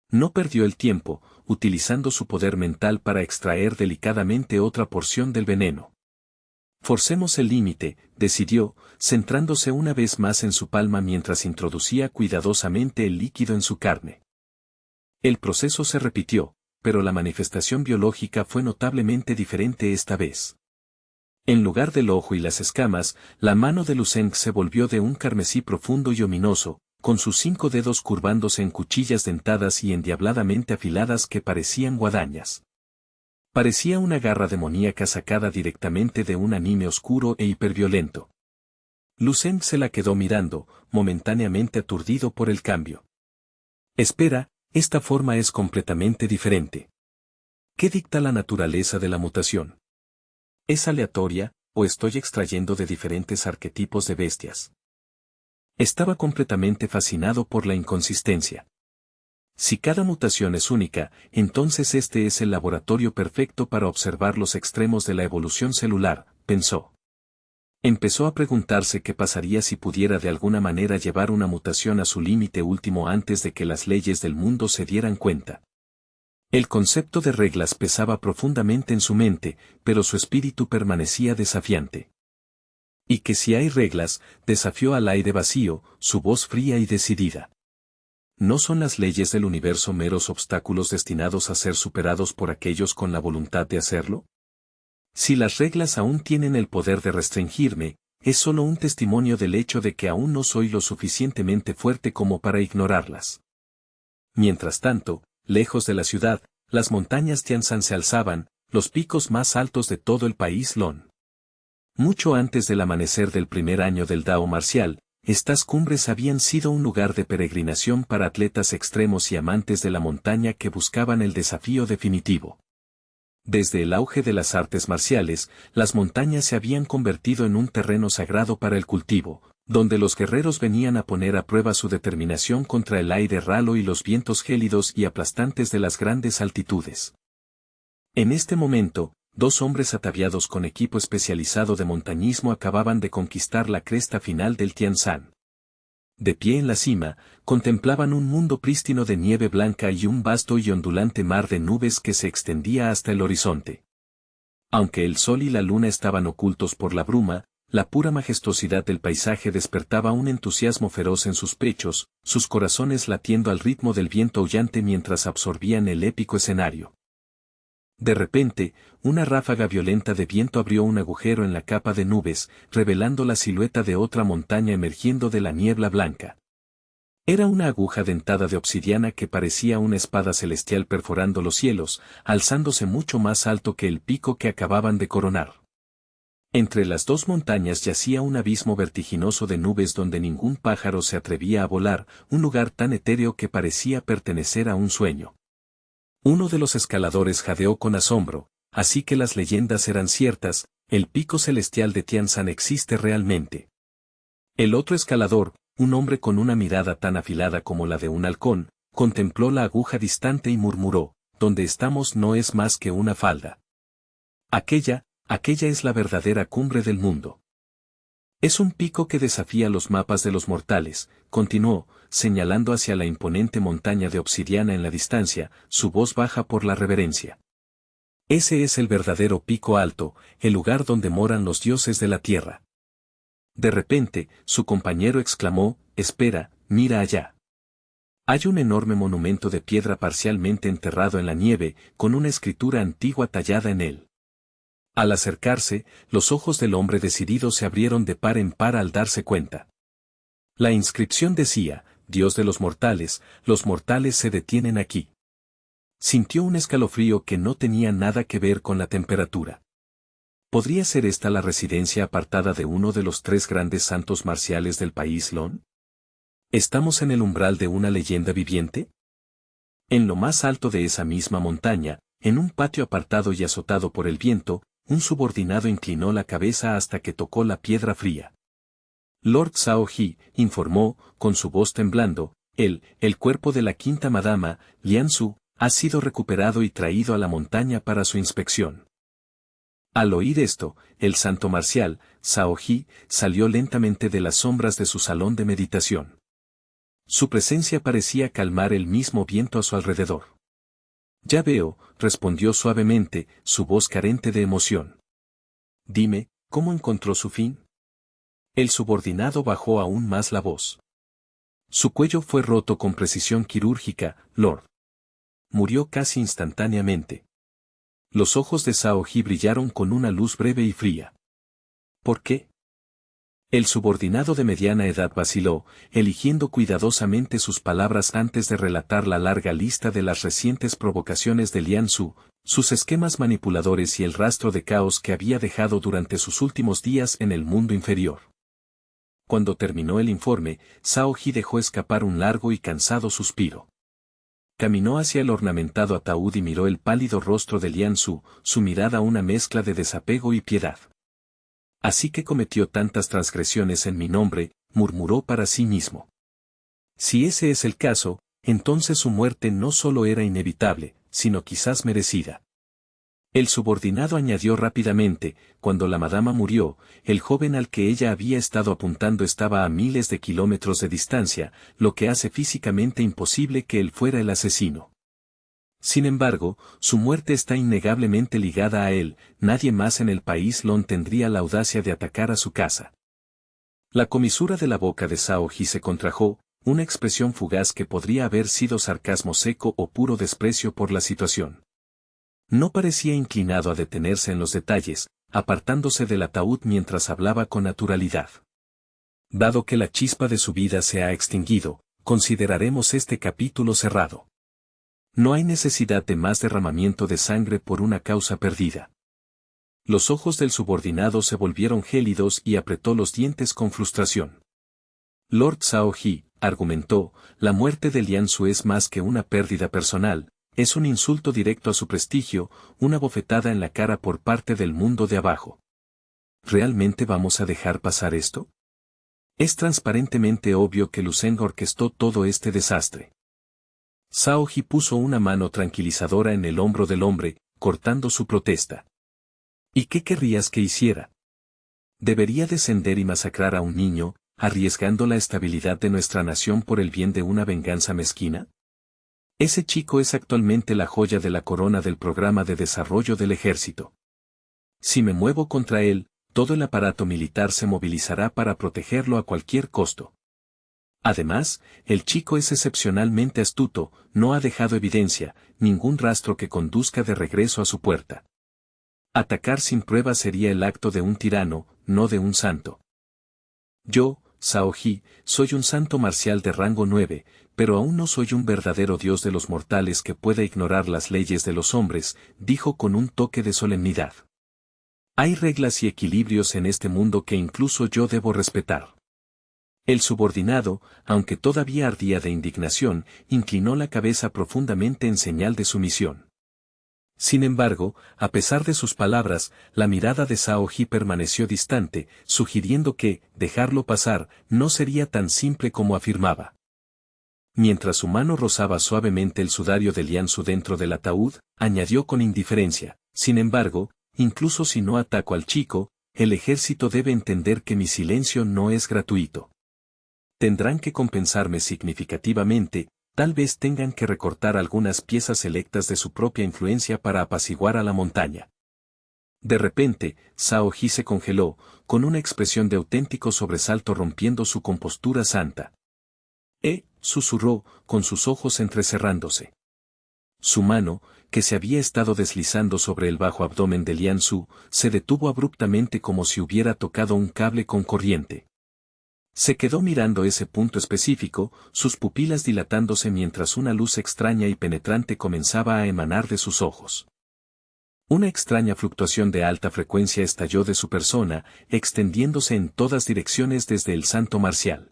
A: No perdió el tiempo, utilizando su poder mental para extraer delicadamente otra porción del veneno. Forcemos el límite, decidió, centrándose una vez más en su palma mientras introducía cuidadosamente el líquido en su carne. El proceso se repitió, pero la manifestación biológica fue notablemente diferente esta vez. En lugar del ojo y las escamas, la mano de Lu Zeng se volvió de un carmesí profundo y ominoso, con sus 5 dedos curvándose en cuchillas dentadas y endiabladamente afiladas que parecían guadañas. Parecía una garra demoníaca sacada directamente de un anime oscuro e hiperviolento. Lu Zeng se la quedó mirando, momentáneamente aturdido por el cambio. Espera, esta forma es completamente diferente. ¿Qué dicta la naturaleza de la mutación? ¿Es aleatoria, o estoy extrayendo de diferentes arquetipos de bestias? Estaba completamente fascinado por la inconsistencia. Si cada mutación es única, entonces este es el laboratorio perfecto para observar los extremos de la evolución celular, pensó. Empezó a preguntarse qué pasaría si pudiera de alguna manera llevar una mutación a su límite último antes de que las leyes del mundo se dieran cuenta. El concepto de reglas pesaba profundamente en su mente, pero su espíritu permanecía desafiante. Y que si hay reglas, desafió al aire vacío, su voz fría y decidida. ¿No son las leyes del universo meros obstáculos destinados a ser superados por aquellos con la voluntad de hacerlo? Si las reglas aún tienen el poder de restringirme, es solo un testimonio del hecho de que aún no soy lo suficientemente fuerte como para ignorarlas. Mientras tanto, lejos de la ciudad, las montañas Tianshan se alzaban, los picos más altos de todo el país Lon. Mucho antes del amanecer del primer año del Dao marcial, estas cumbres habían sido un lugar de peregrinación para atletas extremos y amantes de la montaña que buscaban el desafío definitivo. Desde el auge de las artes marciales, las montañas se habían convertido en un terreno sagrado para el cultivo, donde los guerreros venían a poner a prueba su determinación contra el aire ralo y los vientos gélidos y aplastantes de las grandes altitudes. En este momento, dos hombres ataviados con equipo especializado de montañismo acababan de conquistar la cresta final del Tianshan. De pie en la cima, contemplaban un mundo prístino de nieve blanca y un vasto y ondulante mar de nubes que se extendía hasta el horizonte. Aunque el sol y la luna estaban ocultos por la bruma, la pura majestuosidad del paisaje despertaba un entusiasmo feroz en sus pechos, sus corazones latiendo al ritmo del viento aullante mientras absorbían el épico escenario. De repente, una ráfaga violenta de viento abrió un agujero en la capa de nubes, revelando la silueta de otra montaña emergiendo de la niebla blanca. Era una aguja dentada de obsidiana que parecía una espada celestial perforando los cielos, alzándose mucho más alto que el pico que acababan de coronar. Entre las dos montañas yacía un abismo vertiginoso de nubes donde ningún pájaro se atrevía a volar, un lugar tan etéreo que parecía pertenecer a un sueño. Uno de los escaladores jadeó con asombro, así que las leyendas eran ciertas, el pico celestial de Tianshan existe realmente. El otro escalador, un hombre con una mirada tan afilada como la de un halcón, contempló la aguja distante y murmuró, donde estamos no es más que una falda. Aquella es la verdadera cumbre del mundo. Es un pico que desafía los mapas de los mortales, continuó, señalando hacia la imponente montaña de obsidiana en la distancia, su voz baja por la reverencia. Ese es el verdadero pico alto, el lugar donde moran los dioses de la tierra. De repente, su compañero exclamó, espera, mira allá. Hay un enorme monumento de piedra parcialmente enterrado en la nieve, con una escritura antigua tallada en él. Al acercarse, los ojos del hombre decidido se abrieron de par en par al darse cuenta. La inscripción decía, Dios de los mortales se detienen aquí. Sintió un escalofrío que no tenía nada que ver con la temperatura. ¿Podría ser esta la residencia apartada de uno de los tres grandes santos marciales del país Lon? ¿Estamos en el umbral de una leyenda viviente? En lo más alto de esa misma montaña, en un patio apartado y azotado por el viento, un subordinado inclinó la cabeza hasta que tocó la piedra fría. Lord Shaoji, informó, con su voz temblando, el cuerpo de la quinta madama, Lianzu, ha sido recuperado y traído a la montaña para su inspección. Al oír esto, el santo marcial, Shaoji, salió lentamente de las sombras de su salón de meditación. Su presencia parecía calmar el mismo viento a su alrededor. Ya veo, respondió suavemente, su voz carente de emoción. Dime, ¿cómo encontró su fin? El subordinado bajó aún más la voz. Su cuello fue roto con precisión quirúrgica, Lord. Murió casi instantáneamente. Los ojos de Shaoji brillaron con una luz breve y fría. ¿Por qué? El subordinado de mediana edad vaciló, eligiendo cuidadosamente sus palabras antes de relatar la larga lista de las recientes provocaciones de Lianzu, sus esquemas manipuladores y el rastro de caos que había dejado durante sus últimos días en el mundo inferior. Cuando terminó el informe, Shaoji dejó escapar un largo y cansado suspiro. Caminó hacia el ornamentado ataúd y miró el pálido rostro de Lianzu, su mirada una mezcla de desapego y piedad. Así que cometió tantas transgresiones en mi nombre, murmuró para sí mismo. Si ese es el caso, entonces su muerte no solo era inevitable, sino quizás merecida. El subordinado añadió rápidamente, cuando la madama murió, el joven al que ella había estado apuntando estaba a miles de kilómetros de distancia, lo que hace físicamente imposible que él fuera el asesino. Sin embargo, su muerte está innegablemente ligada a él, nadie más en el país Lon tendría la audacia de atacar a su casa. La comisura de la boca de Shaoji se contrajo, una expresión fugaz que podría haber sido sarcasmo seco o puro desprecio por la situación. No parecía inclinado a detenerse en los detalles, apartándose del ataúd mientras hablaba con naturalidad. Dado que la chispa de su vida se ha extinguido, consideraremos este capítulo cerrado. No hay necesidad de más derramamiento de sangre por una causa perdida. Los ojos del subordinado se volvieron gélidos y apretó los dientes con frustración. Lord Shaoji, argumentó, la muerte de Lianzu es más que una pérdida personal, es un insulto directo a su prestigio, una bofetada en la cara por parte del mundo de abajo. ¿Realmente vamos a dejar pasar esto? Es transparentemente obvio que Lu Zeng orquestó todo este desastre. Shaoji puso una mano tranquilizadora en el hombro del hombre, cortando su protesta. ¿Y qué querrías que hiciera? ¿Debería descender y masacrar a un niño, arriesgando la estabilidad de nuestra nación por el bien de una venganza mezquina? Ese chico es actualmente la joya de la corona del programa de desarrollo del ejército. Si me muevo contra él, todo el aparato militar se movilizará para protegerlo a cualquier costo. Además, el chico es excepcionalmente astuto, no ha dejado evidencia, ningún rastro que conduzca de regreso a su puerta. Atacar sin pruebas sería el acto de un tirano, no de un santo. Yo, Shaoji, soy un santo marcial de rango 9, pero aún no soy un verdadero dios de los mortales que pueda ignorar las leyes de los hombres, dijo con un toque de solemnidad. Hay reglas y equilibrios en este mundo que incluso yo debo respetar. El subordinado, aunque todavía ardía de indignación, inclinó la cabeza profundamente en señal de sumisión. Sin embargo, a pesar de sus palabras, la mirada de Shaoji permaneció distante, sugiriendo que, dejarlo pasar, no sería tan simple como afirmaba. Mientras su mano rozaba suavemente el sudario de Lianzu dentro del ataúd, añadió con indiferencia, sin embargo, incluso si no ataco al chico, el ejército debe entender que mi silencio no es gratuito. Tendrán que compensarme significativamente, tal vez tengan que recortar algunas piezas selectas de su propia influencia para apaciguar a la montaña. De repente, Shaoji se congeló, con una expresión de auténtico sobresalto rompiendo su compostura santa. Susurró, con sus ojos entrecerrándose. Su mano, que se había estado deslizando sobre el bajo abdomen de Lianzu, se detuvo abruptamente como si hubiera tocado un cable con corriente. Se quedó mirando ese punto específico, sus pupilas dilatándose mientras una luz extraña y penetrante comenzaba a emanar de sus ojos. Una extraña fluctuación de alta frecuencia estalló de su persona, extendiéndose en todas direcciones desde el santo marcial.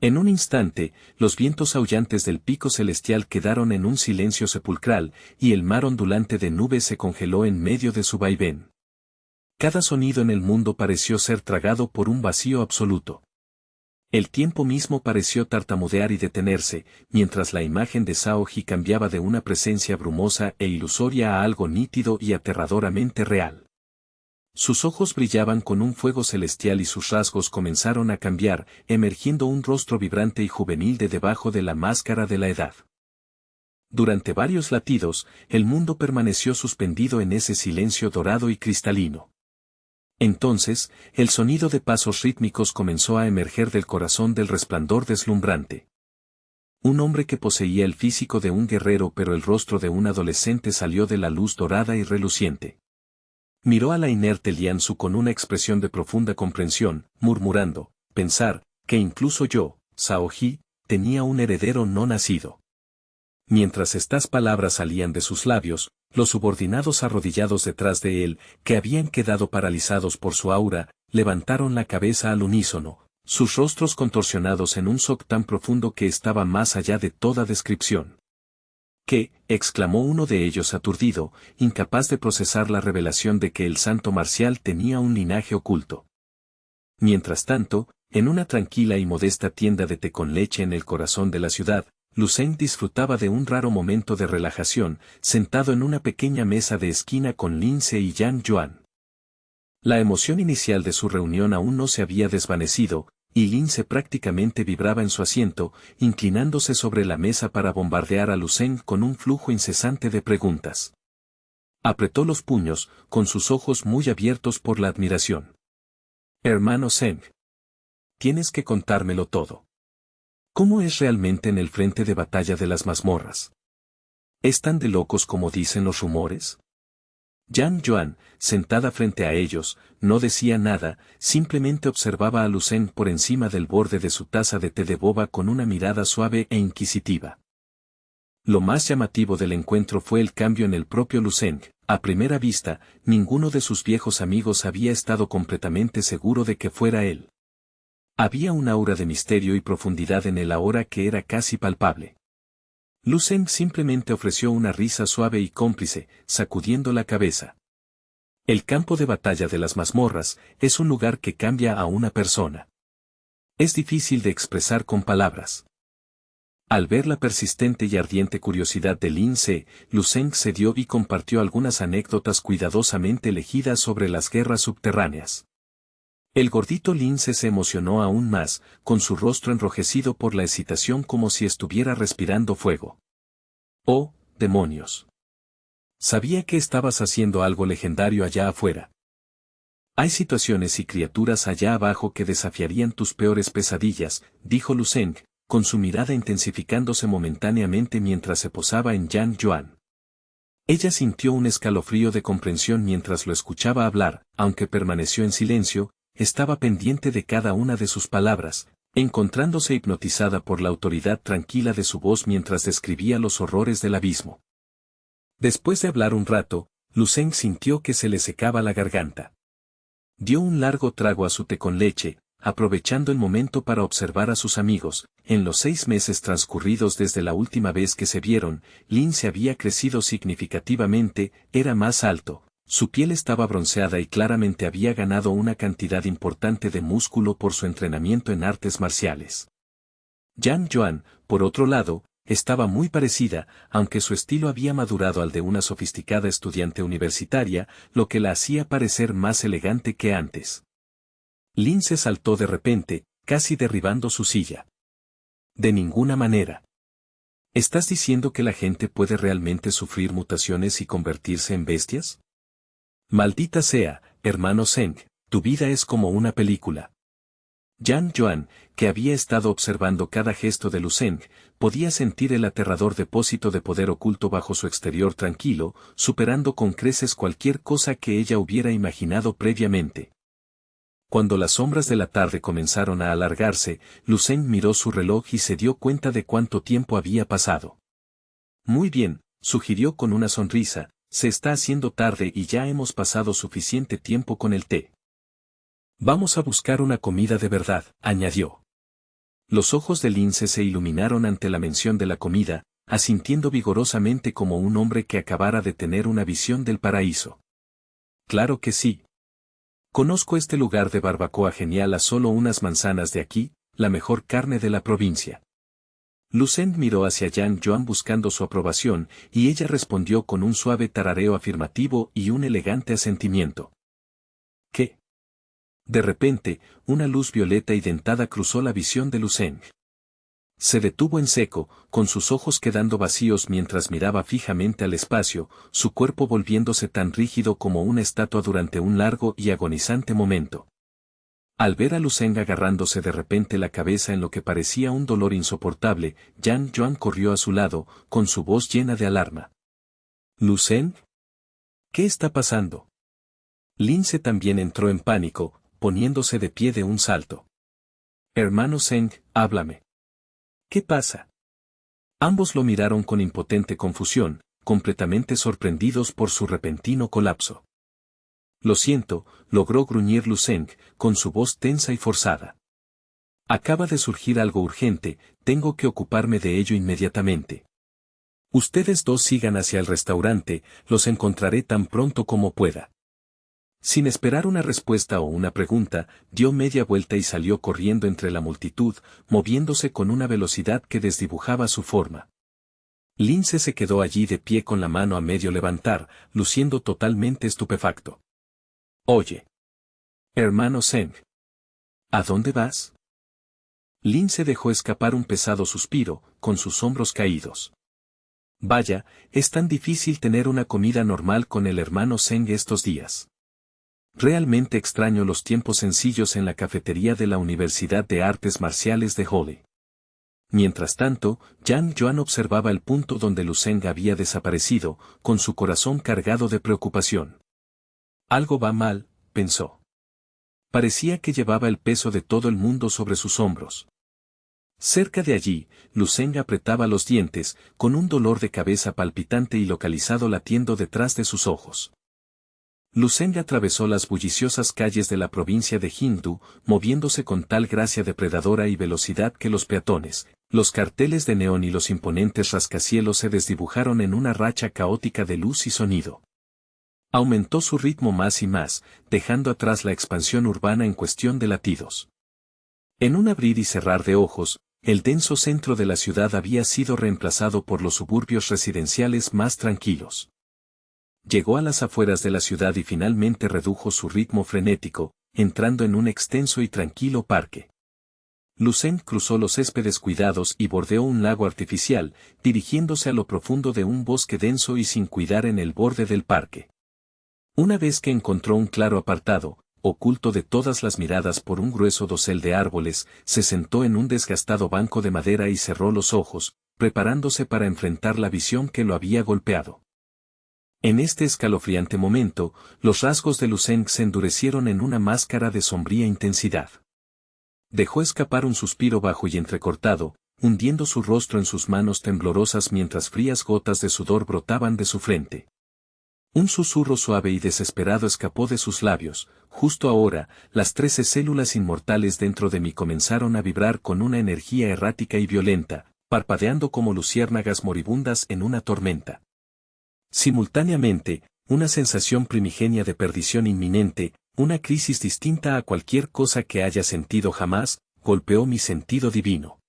A: En un instante, los vientos aullantes del pico celestial quedaron en un silencio sepulcral, y el mar ondulante de nubes se congeló en medio de su vaivén. Cada sonido en el mundo pareció ser tragado por un vacío absoluto. El tiempo mismo pareció tartamudear y detenerse, mientras la imagen de Shaoji cambiaba de una presencia brumosa e ilusoria a algo nítido y aterradoramente real. Sus ojos brillaban con un fuego celestial y sus rasgos comenzaron a cambiar, emergiendo un rostro vibrante y juvenil de debajo de la máscara de la edad. Durante varios latidos, el mundo permaneció suspendido en ese silencio dorado y cristalino. Entonces, el sonido de pasos rítmicos comenzó a emerger del corazón del resplandor deslumbrante. Un hombre que poseía el físico de un guerrero pero el rostro de un adolescente salió de la luz dorada y reluciente. Miró a la inerte Lianzu con una expresión de profunda comprensión, murmurando, pensar, que incluso yo, Shaoji, tenía un heredero no nacido. Mientras estas palabras salían de sus labios, los subordinados arrodillados detrás de él, que habían quedado paralizados por su aura, levantaron la cabeza al unísono, sus rostros contorsionados en un shock tan profundo que estaba más allá de toda descripción. ¿Qué?, exclamó uno de ellos aturdido, incapaz de procesar la revelación de que el santo marcial tenía un linaje oculto. Mientras tanto, en una tranquila y modesta tienda de té con leche en el corazón de la ciudad, Lu Zeng disfrutaba de un raro momento de relajación, sentado en una pequeña mesa de esquina con Lince y Yang Yuan. La emoción inicial de su reunión aún no se había desvanecido, y Lince prácticamente vibraba en su asiento, inclinándose sobre la mesa para bombardear a Lu Zeng con un flujo incesante de preguntas. Apretó los puños, con sus ojos muy abiertos por la admiración. Hermano Zeng. Tienes que contármelo todo. ¿Cómo es realmente en el frente de batalla de las mazmorras? ¿Es tan de locos como dicen los rumores? Yang Yuan, sentada frente a ellos, no decía nada, simplemente observaba a Lu Zeng por encima del borde de su taza de té de boba con una mirada suave e inquisitiva. Lo más llamativo del encuentro fue el cambio en el propio Lu Zeng. A primera vista, ninguno de sus viejos amigos había estado completamente seguro de que fuera él. Había un aura de misterio y profundidad en él ahora que era casi palpable. Lu Zeng simplemente ofreció una risa suave y cómplice, sacudiendo la cabeza. El campo de batalla de las mazmorras es un lugar que cambia a una persona. Es difícil de expresar con palabras. Al ver la persistente y ardiente curiosidad de Lince, Luseng cedió y compartió algunas anécdotas cuidadosamente elegidas sobre las guerras subterráneas. El gordito Lince se emocionó aún más, con su rostro enrojecido por la excitación como si estuviera respirando fuego. ¡Oh, demonios! Sabía que estabas haciendo algo legendario allá afuera. Hay situaciones y criaturas allá abajo que desafiarían tus peores pesadillas, dijo Luseng, con su mirada intensificándose momentáneamente mientras se posaba en Yan Yuan. Ella sintió un escalofrío de comprensión mientras lo escuchaba hablar, aunque permaneció en silencio, estaba pendiente de cada una de sus palabras, encontrándose hipnotizada por la autoridad tranquila de su voz mientras describía los horrores del abismo. Después de hablar un rato, Luseng sintió que se le secaba la garganta. Dio un largo trago a su té con leche, aprovechando el momento para observar a sus amigos. En los 6 meses transcurridos desde la última vez que se vieron, Lince había crecido significativamente, era más alto, su piel estaba bronceada y claramente había ganado una cantidad importante de músculo por su entrenamiento en artes marciales. Yan Yuan, por otro lado, estaba muy parecida, aunque su estilo había madurado al de una sofisticada estudiante universitaria, lo que la hacía parecer más elegante que antes. Lince saltó de repente, casi derribando su silla. De ninguna manera. ¿Estás diciendo que la gente puede realmente sufrir mutaciones y convertirse en bestias? Maldita sea, hermano Zeng, tu vida es como una película. Yan Yuan, que había estado observando cada gesto de Luseng, podía sentir el aterrador depósito de poder oculto bajo su exterior tranquilo, superando con creces cualquier cosa que ella hubiera imaginado previamente. Cuando las sombras de la tarde comenzaron a alargarse, Luseng miró su reloj y se dio cuenta de cuánto tiempo había pasado. Muy bien, sugirió con una sonrisa, se está haciendo tarde y ya hemos pasado suficiente tiempo con el té. Vamos a buscar una comida de verdad, añadió. Los ojos de Lince se iluminaron ante la mención de la comida, asintiendo vigorosamente como un hombre que acabara de tener una visión del paraíso. Claro que sí. Conozco este lugar de barbacoa genial a solo unas manzanas de aquí, la mejor carne de la provincia. Luseng miró hacia Yan Yuan buscando su aprobación, y ella respondió con un suave tarareo afirmativo y un elegante asentimiento. ¿Qué? De repente, una luz violeta y dentada cruzó la visión de Luseng. Se detuvo en seco, con sus ojos quedando vacíos mientras miraba fijamente al espacio, su cuerpo volviéndose tan rígido como una estatua durante un largo y agonizante momento. Al ver a Luseng agarrándose de repente la cabeza en lo que parecía un dolor insoportable, Yan Yuan corrió a su lado, con su voz llena de alarma. ¿Luseng? ¿Qué está pasando? Lince también entró en pánico, poniéndose de pie de un salto. Hermano Zeng, háblame. ¿Qué pasa? Ambos lo miraron con impotente confusión, completamente sorprendidos por su repentino colapso. Lo siento, logró gruñir Luseng, con su voz tensa y forzada. Acaba de surgir algo urgente, tengo que ocuparme de ello inmediatamente. Ustedes dos sigan hacia el restaurante, los encontraré tan pronto como pueda. Sin esperar una respuesta o una pregunta, dio media vuelta y salió corriendo entre la multitud, moviéndose con una velocidad que desdibujaba su forma. Lince se quedó allí de pie con la mano a medio levantar, luciendo totalmente estupefacto. Oye. Hermano Zeng. ¿A dónde vas? Lince dejó escapar un pesado suspiro, con sus hombros caídos. Vaya, es tan difícil tener una comida normal con el hermano Zeng estos días. Realmente extraño los tiempos sencillos en la cafetería de la Universidad de Artes Marciales de Hole. Mientras tanto, Yan Yuan observaba el punto donde Luseng había desaparecido, con su corazón cargado de preocupación. Algo va mal, pensó. Parecía que llevaba el peso de todo el mundo sobre sus hombros. Cerca de allí, Luseng apretaba los dientes, con un dolor de cabeza palpitante y localizado latiendo detrás de sus ojos. Luseng atravesó las bulliciosas calles de la provincia de Jingdu, moviéndose con tal gracia depredadora y velocidad que los peatones, los carteles de neón y los imponentes rascacielos se desdibujaron en una racha caótica de luz y sonido. Aumentó su ritmo más y más, dejando atrás la expansión urbana en cuestión de latidos. En un abrir y cerrar de ojos, el denso centro de la ciudad había sido reemplazado por los suburbios residenciales más tranquilos. Llegó a las afueras de la ciudad y finalmente redujo su ritmo frenético, entrando en un extenso y tranquilo parque. Lucen cruzó los céspedes cuidados y bordeó un lago artificial, dirigiéndose a lo profundo de un bosque denso y sin cuidar en el borde del parque. Una vez que encontró un claro apartado, oculto de todas las miradas por un grueso dosel de árboles, se sentó en un desgastado banco de madera y cerró los ojos, preparándose para enfrentar la visión que lo había golpeado. En este escalofriante momento, los rasgos de Lucen se endurecieron en una máscara de sombría intensidad. Dejó escapar un suspiro bajo y entrecortado, hundiendo su rostro en sus manos temblorosas mientras frías gotas de sudor brotaban de su frente. Un susurro suave y desesperado escapó de sus labios. Justo ahora, las 13 células inmortales dentro de mí comenzaron a vibrar con una energía errática y violenta, parpadeando como luciérnagas moribundas en una tormenta. Simultáneamente, una sensación primigenia de perdición inminente, una crisis distinta a cualquier cosa que haya sentido jamás, golpeó mi sentido divino.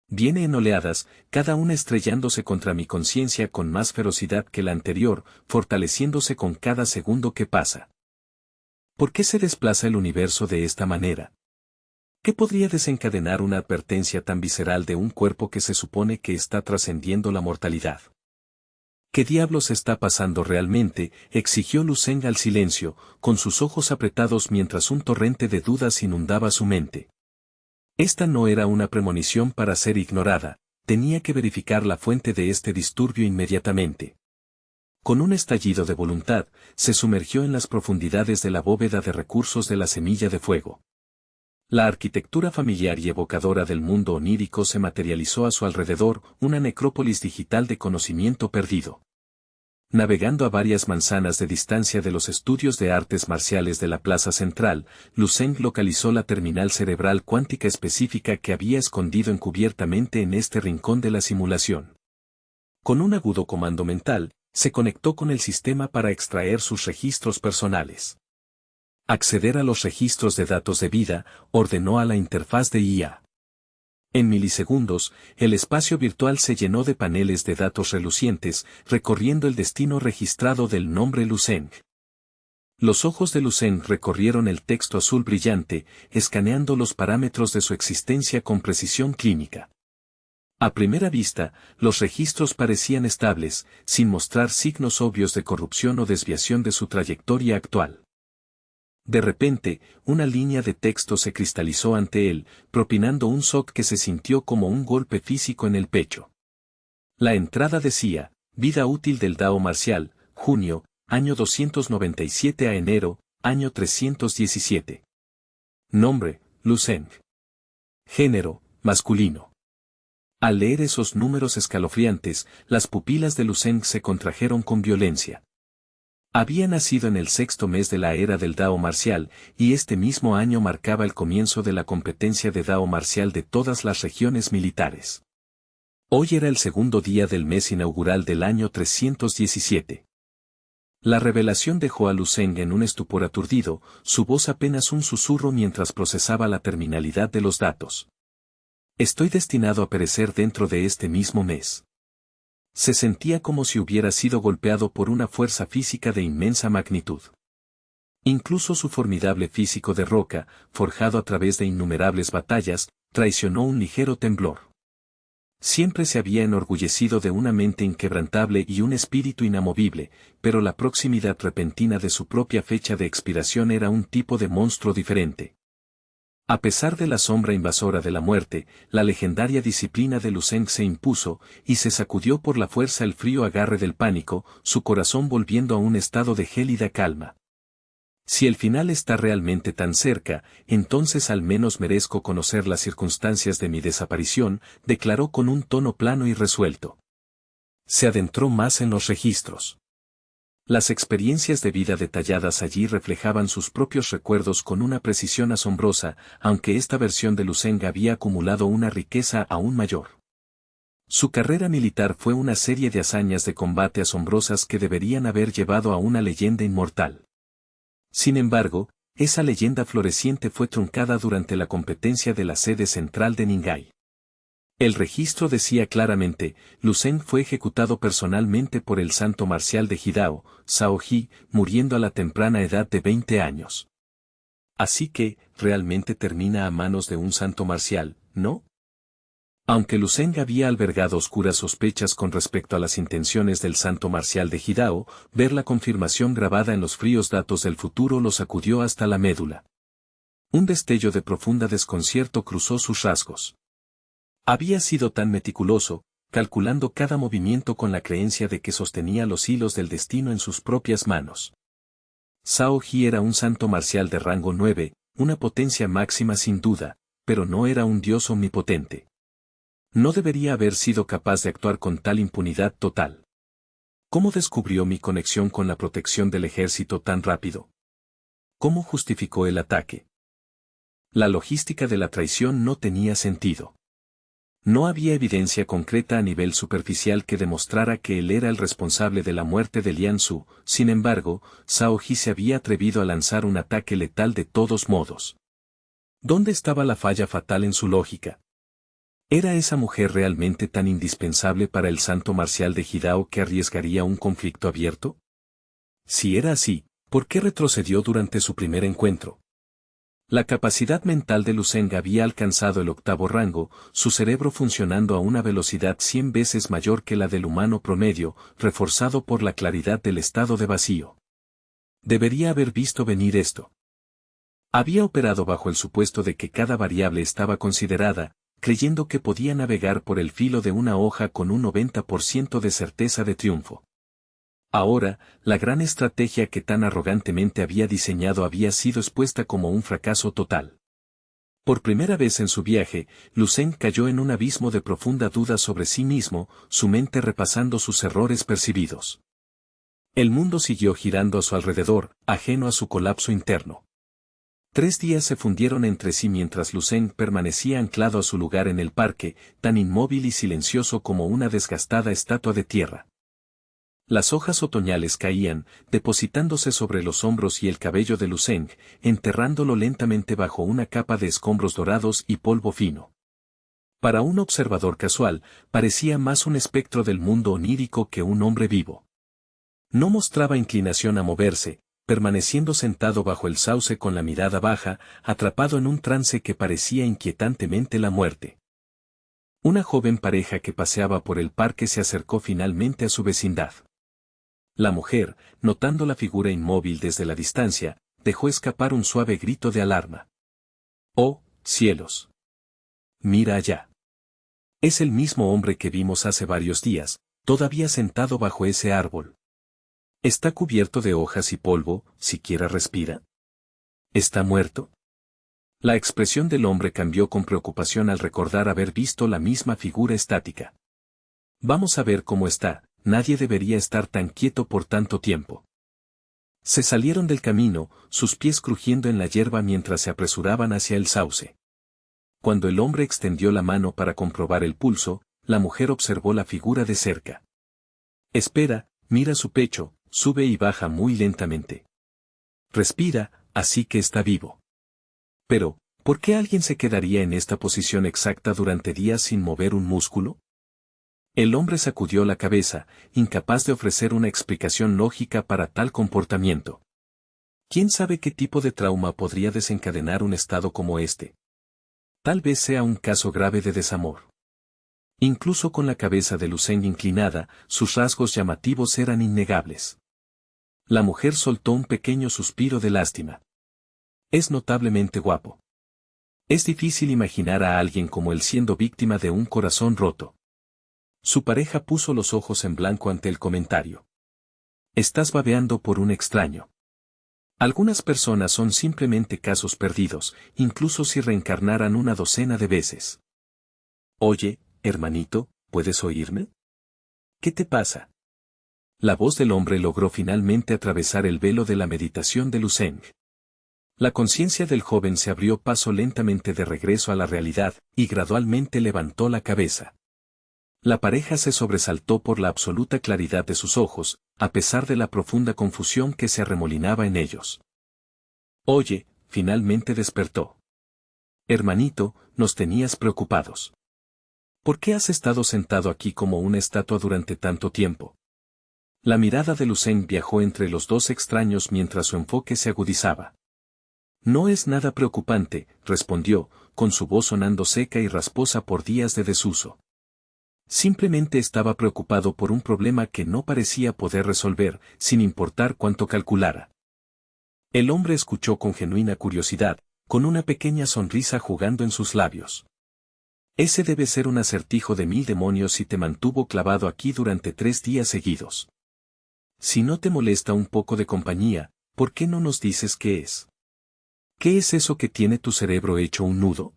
A: Viene en oleadas, cada una estrellándose contra mi conciencia con más ferocidad que la anterior, fortaleciéndose con cada segundo que pasa. ¿Por qué se desplaza el universo de esta manera? ¿Qué podría desencadenar una advertencia tan visceral de un cuerpo que se supone que está trascendiendo la mortalidad? ¿Qué diablos está pasando realmente?, exigió Lucen al silencio, con sus ojos apretados mientras un torrente de dudas inundaba su mente. Esta no era una premonición para ser ignorada, tenía que verificar la fuente de este disturbio inmediatamente. Con un estallido de voluntad, se sumergió en las profundidades de la bóveda de recursos de la semilla de fuego. La arquitectura familiar y evocadora del mundo onírico se materializó a su alrededor, una necrópolis digital de conocimiento perdido. Navegando a varias manzanas de distancia de los estudios de artes marciales de la plaza central, Lucen localizó la terminal cerebral cuántica específica que había escondido encubiertamente en este rincón de la simulación. Con un agudo comando mental, se conectó con el sistema para extraer sus registros personales. Acceder a los registros de datos de vida, ordenó a la interfaz de IA. En milisegundos, el espacio virtual se llenó de paneles de datos relucientes, recorriendo el destino registrado del nombre Lucen. Los ojos de Lucen recorrieron el texto azul brillante, escaneando los parámetros de su existencia con precisión clínica. A primera vista, los registros parecían estables, sin mostrar signos obvios de corrupción o desviación de su trayectoria actual. De repente, una línea de texto se cristalizó ante él, propinando un shock que se sintió como un golpe físico en el pecho. La entrada decía, vida útil del Dao marcial, junio, año 297 a enero, año 317. Nombre, Lucen. Género, masculino. Al leer esos números escalofriantes, las pupilas de Lucen se contrajeron con violencia. Había nacido en el 6º mes de la era del Dao marcial, y este mismo año marcaba el comienzo de la competencia de Dao marcial de todas las regiones militares. Hoy era el 2º día del mes inaugural del año 317. La revelación dejó a Lucen en un estupor aturdido, su voz apenas un susurro mientras procesaba la terminalidad de los datos. Estoy destinado a perecer dentro de este mismo mes. Se sentía como si hubiera sido golpeado por una fuerza física de inmensa magnitud. Incluso su formidable físico de roca, forjado a través de innumerables batallas, traicionó un ligero temblor. Siempre se había enorgullecido de una mente inquebrantable y un espíritu inamovible, pero la proximidad repentina de su propia fecha de expiración era un tipo de monstruo diferente. A pesar de la sombra invasora de la muerte, la legendaria disciplina de Lucen se impuso, y se sacudió por la fuerza el frío agarre del pánico, su corazón volviendo a un estado de gélida calma. Si el final está realmente tan cerca, entonces al menos merezco conocer las circunstancias de mi desaparición, declaró con un tono plano y resuelto. Se adentró más en los registros. Las experiencias de vida detalladas allí reflejaban sus propios recuerdos con una precisión asombrosa, aunque esta versión de Lucen había acumulado una riqueza aún mayor. Su carrera militar fue una serie de hazañas de combate asombrosas que deberían haber llevado a una leyenda inmortal. Sin embargo, esa leyenda floreciente fue truncada durante la competencia de la sede central de Ningai. El registro decía claramente, Lu Zeng fue ejecutado personalmente por el santo marcial de Hidao, Zhao Ji, muriendo a la temprana edad de 20 años. Así que, realmente termina a manos de un santo marcial, ¿no? Aunque Lu Zeng había albergado oscuras sospechas con respecto a las intenciones del santo marcial de Hidao, ver la confirmación grabada en los fríos datos del futuro lo sacudió hasta la médula. Un destello de profunda desconcierto cruzó sus rasgos. Había sido tan meticuloso, calculando cada movimiento con la creencia de que sostenía los hilos del destino en sus propias manos. Zhao Ji era un santo marcial de rango 9, una potencia máxima sin duda, pero no era un dios omnipotente. No debería haber sido capaz de actuar con tal impunidad total. ¿Cómo descubrió mi conexión con la protección del ejército tan rápido? ¿Cómo justificó el ataque? La logística de la traición no tenía sentido. No había evidencia concreta a nivel superficial que demostrara que él era el responsable de la muerte de Lian Su, sin embargo, Zhao Ji se había atrevido a lanzar un ataque letal de todos modos. ¿Dónde estaba la falla fatal en su lógica? ¿Era esa mujer realmente tan indispensable para el santo marcial de Hidao que arriesgaría un conflicto abierto? Si era así, ¿por qué retrocedió durante su primer encuentro? La capacidad mental de Lu Zeng había alcanzado el 8º rango, su cerebro funcionando a una velocidad 100 veces mayor que la del humano promedio, reforzado por la claridad del estado de vacío. Debería haber visto venir esto. Había operado bajo el supuesto de que cada variable estaba considerada, creyendo que podía navegar por el filo de una hoja con un 90% de certeza de triunfo. Ahora, la gran estrategia que tan arrogantemente había diseñado había sido expuesta como un fracaso total. Por primera vez en su viaje, Lu Zeng cayó en un abismo de profunda duda sobre sí mismo, su mente repasando sus errores percibidos. El mundo siguió girando a su alrededor, ajeno a su colapso interno. 3 días se fundieron entre sí mientras Lu Zeng permanecía anclado a su lugar en el parque, tan inmóvil y silencioso como una desgastada estatua de tierra. Las hojas otoñales caían, depositándose sobre los hombros y el cabello de Lu Zeng, enterrándolo lentamente bajo una capa de escombros dorados y polvo fino. Para un observador casual, parecía más un espectro del mundo onírico que un hombre vivo. No mostraba inclinación a moverse, permaneciendo sentado bajo el sauce con la mirada baja, atrapado en un trance que parecía inquietantemente la muerte. Una joven pareja que paseaba por el parque se acercó finalmente a su vecindad. La mujer, notando la figura inmóvil desde la distancia, dejó escapar un suave grito de alarma. ¡Oh, cielos! Mira allá. Es el mismo hombre que vimos hace varios días, todavía sentado bajo ese árbol. Está cubierto de hojas y polvo, siquiera respira. ¿Está muerto? La expresión del hombre cambió con preocupación al recordar haber visto la misma figura estática. Vamos a ver cómo está. Nadie debería estar tan quieto por tanto tiempo. Se salieron del camino, sus pies crujiendo en la hierba mientras se apresuraban hacia el sauce. Cuando el hombre extendió la mano para comprobar el pulso, la mujer observó la figura de cerca. Espera, mira su pecho, sube y baja muy lentamente. Respira, así que está vivo. Pero, ¿por qué alguien se quedaría en esta posición exacta durante días sin mover un músculo? El hombre sacudió la cabeza, incapaz de ofrecer una explicación lógica para tal comportamiento. ¿Quién sabe qué tipo de trauma podría desencadenar un estado como este? Tal vez sea un caso grave de desamor. Incluso con la cabeza de Lu Zeng inclinada, sus rasgos llamativos eran innegables. La mujer soltó un pequeño suspiro de lástima. Es notablemente guapo. Es difícil imaginar a alguien como él siendo víctima de un corazón roto. Su pareja puso los ojos en blanco ante el comentario. Estás babeando por un extraño. Algunas personas son simplemente casos perdidos, incluso si reencarnaran una docena de veces. Oye, hermanito, ¿puedes oírme? ¿Qué te pasa? La voz del hombre logró finalmente atravesar el velo de la meditación de Lu Zeng. La conciencia del joven se abrió paso lentamente de regreso a la realidad, y gradualmente levantó la cabeza. La pareja se sobresaltó por la absoluta claridad de sus ojos, a pesar de la profunda confusión que se arremolinaba en ellos. Oye, finalmente despertó. Hermanito, nos tenías preocupados. ¿Por qué has estado sentado aquí como una estatua durante tanto tiempo? La mirada de Lucen viajó entre los dos extraños mientras su enfoque se agudizaba. No es nada preocupante, respondió, con su voz sonando seca y rasposa por días de desuso. Simplemente estaba preocupado por un problema que no parecía poder resolver, sin importar cuánto calculara. El hombre escuchó con genuina curiosidad, con una pequeña sonrisa jugando en sus labios. Ese debe ser un acertijo de 1000 demonios y te mantuvo clavado aquí durante 3 días seguidos. Si no te molesta un poco de compañía, ¿por qué no nos dices qué es? ¿Qué es eso que tiene tu cerebro hecho un nudo?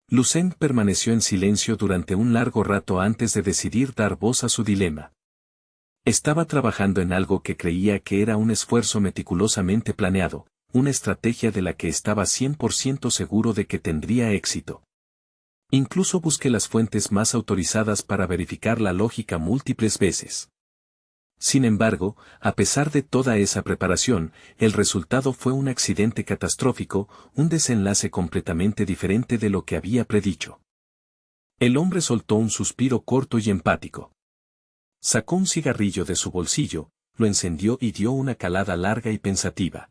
A: Lucen permaneció en silencio durante un largo rato antes de decidir dar voz a su dilema. Estaba trabajando en algo que creía que era un esfuerzo meticulosamente planeado, una estrategia de la que estaba 100% seguro de que tendría éxito. Incluso busqué las fuentes más autorizadas para verificar la lógica múltiples veces. Sin embargo, a pesar de toda esa preparación, el resultado fue un accidente catastrófico, un desenlace completamente diferente de lo que había predicho. El hombre soltó un suspiro corto y empático. Sacó un cigarrillo de su bolsillo, lo encendió y dio una calada larga y pensativa.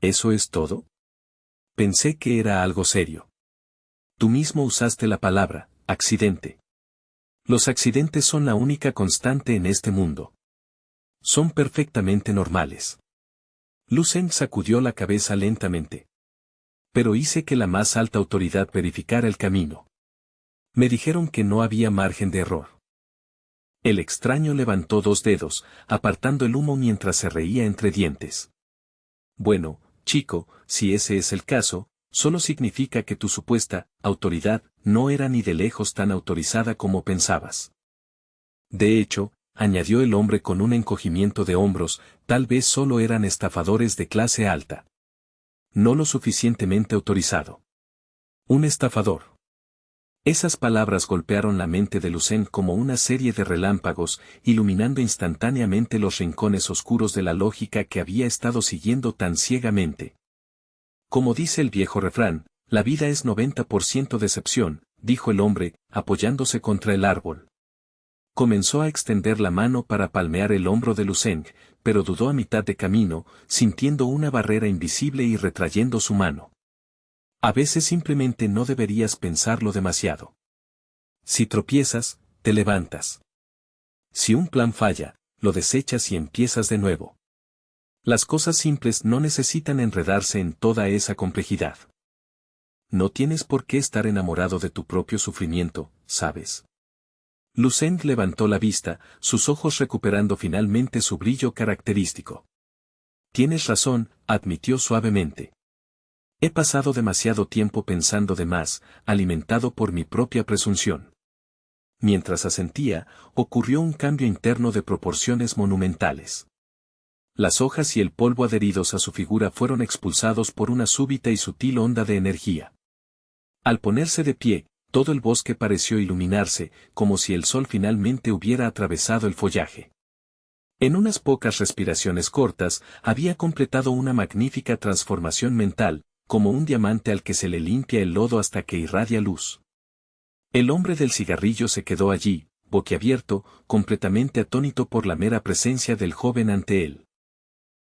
A: ¿Eso es todo? Pensé que era algo serio. Tú mismo usaste la palabra, accidente. Los accidentes son la única constante en este mundo. Son perfectamente normales. Lucen sacudió la cabeza lentamente. Pero hice que la más alta autoridad verificara el camino. Me dijeron que no había margen de error. El extraño levantó 2 dedos, apartando el humo mientras se reía entre dientes. Bueno, chico, si ese es el caso, solo significa que tu supuesta autoridad no era ni de lejos tan autorizada como pensabas. De hecho, añadió el hombre con un encogimiento de hombros, tal vez solo eran estafadores de clase alta. No lo suficientemente autorizado. Un estafador. Esas palabras golpearon la mente de Lucen como una serie de relámpagos, iluminando instantáneamente los rincones oscuros de la lógica que había estado siguiendo tan ciegamente. Como dice el viejo refrán, la vida es 90% decepción, dijo el hombre, apoyándose contra el árbol. Comenzó a extender la mano para palmear el hombro de Lucen, pero dudó a mitad de camino, sintiendo una barrera invisible y retrayendo su mano. A veces simplemente no deberías pensarlo demasiado. Si tropiezas, te levantas. Si un plan falla, lo desechas y empiezas de nuevo. Las cosas simples no necesitan enredarse en toda esa complejidad. No tienes por qué estar enamorado de tu propio sufrimiento, ¿sabes? Lucen levantó la vista, sus ojos recuperando finalmente su brillo característico. Tienes razón, admitió suavemente. He pasado demasiado tiempo pensando de más, alimentado por mi propia presunción. Mientras asentía, ocurrió un cambio interno de proporciones monumentales. Las hojas y el polvo adheridos a su figura fueron expulsados por una súbita y sutil onda de energía. Al ponerse de pie, todo el bosque pareció iluminarse, como si el sol finalmente hubiera atravesado el follaje. En unas pocas respiraciones cortas, había completado una magnífica transformación mental, como un diamante al que se le limpia el lodo hasta que irradia luz. El hombre del cigarrillo se quedó allí, boquiabierto, completamente atónito por la mera presencia del joven ante él.